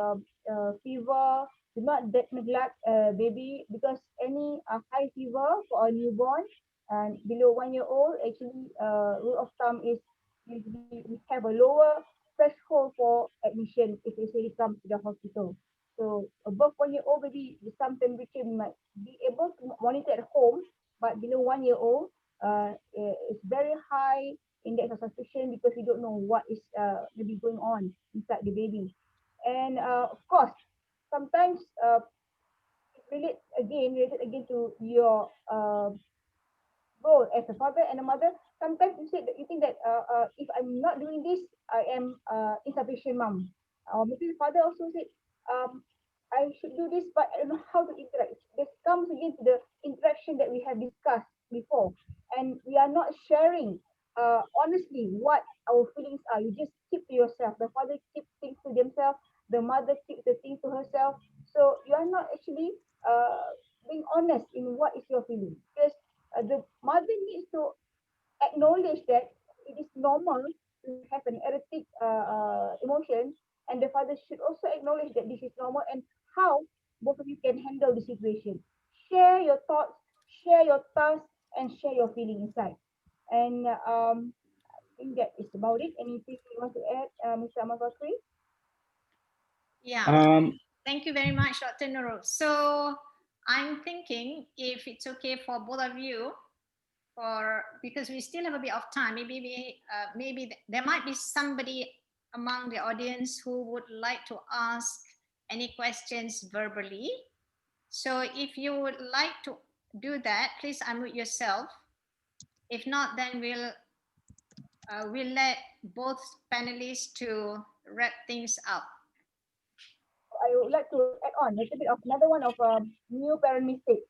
fever. Do not neglect baby because any high fever for a newborn and below 1 year old, actually rule of thumb is usually we have a lower threshold for admission if they say come to the hospital. So above 1 year old, maybe some temperature we might be able to monitor at home, but below 1 year old, it's very high index of suspicion because we don't know what is maybe going on inside the baby. And of course, sometimes related again to your role as a father and a mother. Sometimes you say that you think that if I'm not doing this, I am insufficient mom. Or maybe the father also said, I should do this, but I don't know how to interact. This comes again to the interaction that we have discussed before, and we are not sharing honestly what our feelings are. You just keep to yourself. The father keeps things to themselves. The mother keeps the things to herself. So you are not actually being honest in what is your feeling because the mother needs to acknowledge that it is normal to have an erratic emotion, and the father should also acknowledge that this is normal and how both of you can handle the situation. Share your thoughts, share your tasks, and share your feeling inside. And think that is about it. Anything you want to add, Mr. Ahmad Fakhri? Yeah. Thank you very much, Dr. Nurul. So I'm thinking if it's okay for both of you, because we still have a bit of time, maybe there might be somebody among the audience who would like to ask any questions verbally. So if you would like to do that, please unmute yourself. If not, then we'll let both panelists to wrap things up. I would like to add on a little bit of another one of new parent mistake.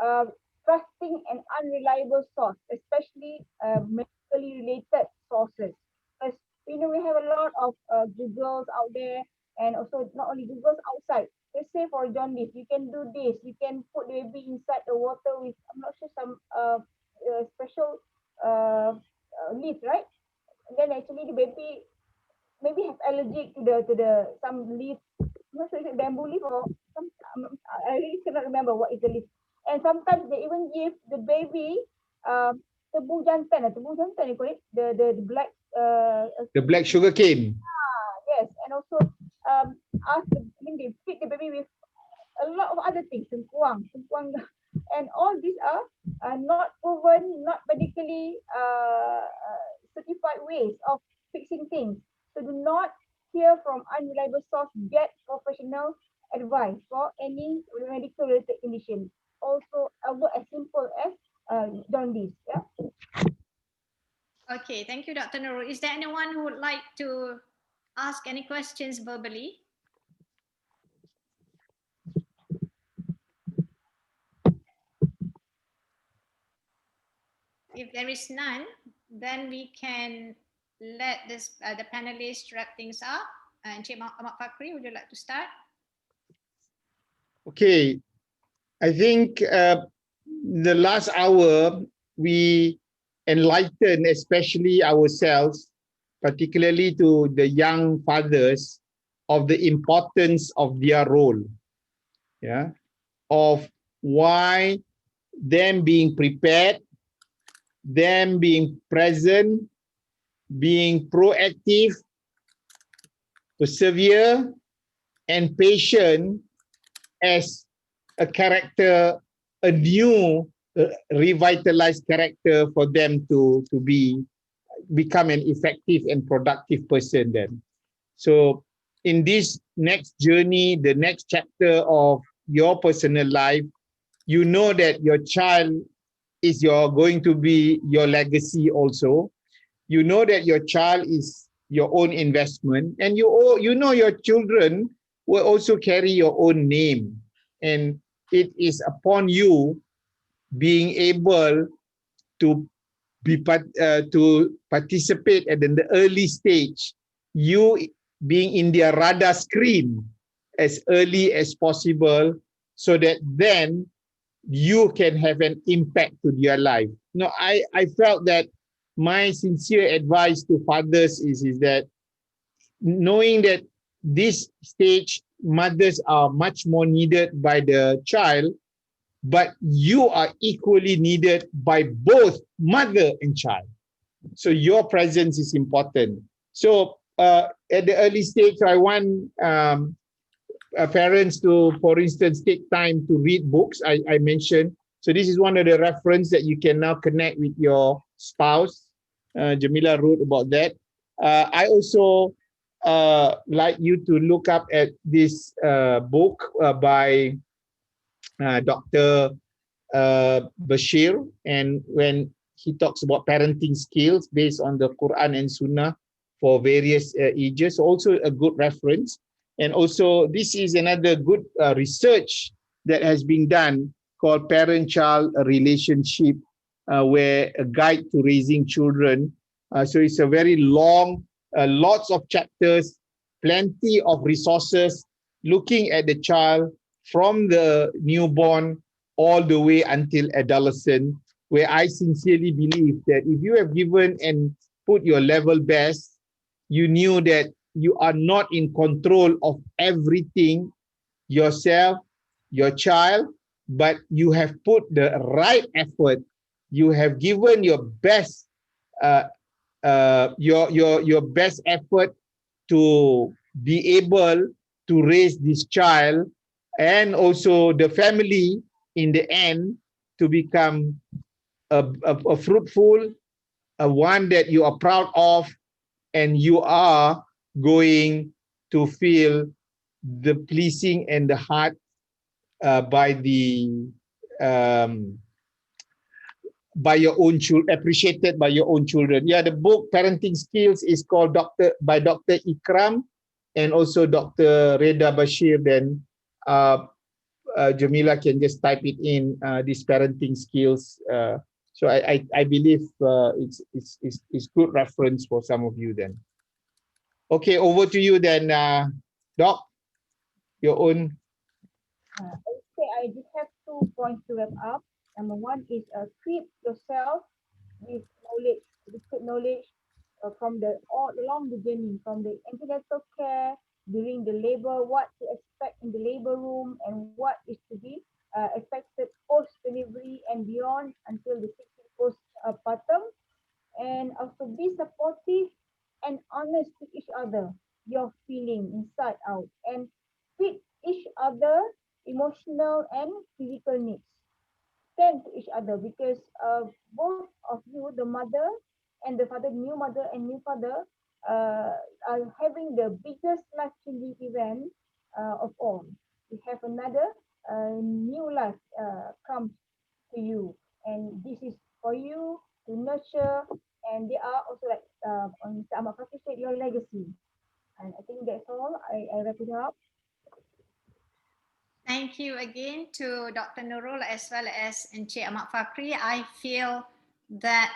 Trusting an unreliable source, especially medically related sources. As we have a lot of Googles out there, and also not only Googles outside. Let's say for jaundice, you can do this. You can put the baby inside the water with, I'm not sure, some special leaf, right? And then actually the baby maybe have allergic to the some leaf. I'm not sure is it bamboo leaf or some. I really cannot remember what is the leaf. And sometimes they even give the baby tebu jantan. Tebu jantan, you call it, the black The black sugar cane. yes, and also they feed the baby with a lot of other things, sengkuang, and all these are not proven, not medically certified ways of fixing things. So do not hear from unreliable source. Get professional advice for any medical related condition. Also, as simple as jaundice. Yeah. Okay, thank you, Dr. Nurul. Is there anyone who would like to ask any questions verbally? If there is none, then we can let the panelists wrap things up. And Encik Ahmad Fakhri, would you like to start? Okay, I think the last hour we enlightened, especially ourselves, particularly to the young fathers, of the importance of their role, yeah, of why them being prepared, them being present, being proactive, persevere, and patient as a character, a new revitalized character for them to become an effective and productive person then. So in this next journey, the next chapter of your personal life, you know that your child is going to be your legacy also. You know that your child is your own investment, and you know your children will also carry your own name, and it is upon you being able to to participate at the early stage, you being in their radar screen as early as possible, so that then you can have an impact to their life. No, I felt that my sincere advice to fathers is that, knowing that this stage mothers are much more needed by the child, but you are equally needed by both mother and child. So your presence is important. So at the early stage, I want parents to, for instance, take time to read books. I mentioned. So this is one of the reference that you can now connect with your spouse. Jamilah wrote about that. I also like you to look up at this book by Dr. Bashir, and when he talks about parenting skills based on the Quran and Sunnah for various ages, also a good reference. And also this is another good research that has been done called Parent-Child Relationship, where a guide to raising children. So it's a very long, lots of chapters, plenty of resources, looking at the child from the newborn all the way until adolescent, where I sincerely believe that if you have given and put your level best, you knew that you are not in control of everything yourself, your child, but you have put the right effort, you have given your best your best effort to be able to raise this child and also the family in the end to become a fruitful, one that you are proud of, and you are going to feel the pleasing and the heart by your own children, appreciated by your own children. Yeah, the book Parenting Skills is called by Dr. Ikram and also Dr. Reda Bashir. Then Jamilah can just type it in, these parenting skills. So I believe it's good reference for some of you then. Okay, over to you then, Doc, your own. Okay, I just have 2 points to wrap up. Number one is equip yourself with knowledge, adequate knowledge from all along the journey, from the antenatal care, during the labor, what to expect in the labor room, and what is to be expected post-delivery and beyond until the 6 week postpartum. And also be supportive and honest to each other, your feeling inside out, and fit each other emotional and physical needs. Tend to each other because both of you, the mother and the father, new mother and new father, are having the biggest life-changing event of all. You have another new life comes to you, and this is for you to nurture. And they are also like Mr. Ahmad Fakhri said, your legacy. And I think that's all. I wrap it up. Thank you again to Dr. Nurul as well as Encik Ahmad Fakhri. I feel that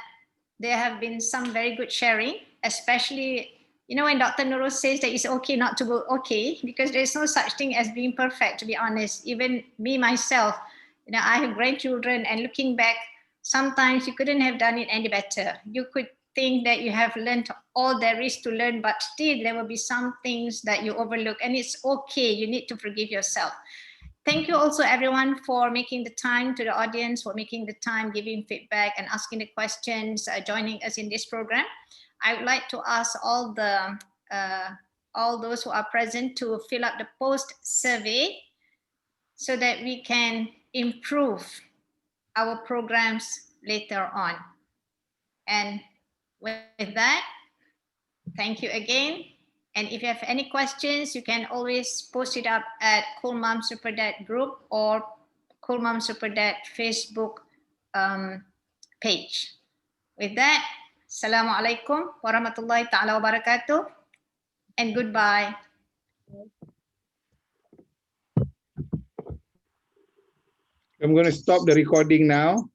there have been some very good sharing, especially, you know, when Dr. Nurul says that it's okay not to go okay, because there's no such thing as being perfect, to be honest. Even me, myself, you know, I have grandchildren, and looking back, sometimes you couldn't have done it any better. You could think that you have learned all there is to learn, but still there will be some things that you overlook, and it's okay. You need to forgive yourself. Thank you also everyone for making the time, to the audience for making the time, giving feedback and asking the questions, joining us in this program. I would like to ask all those who are present to fill up the post survey so that we can improve our programs later on. And with that, thank you again. And if you have any questions, you can always post it up at Cool Mom Super Dad group or Cool Mom Super Dad Facebook page. With that, Assalamualaikum warahmatullahi ta'ala wabarakatuh, and goodbye. I'm going to stop the recording now.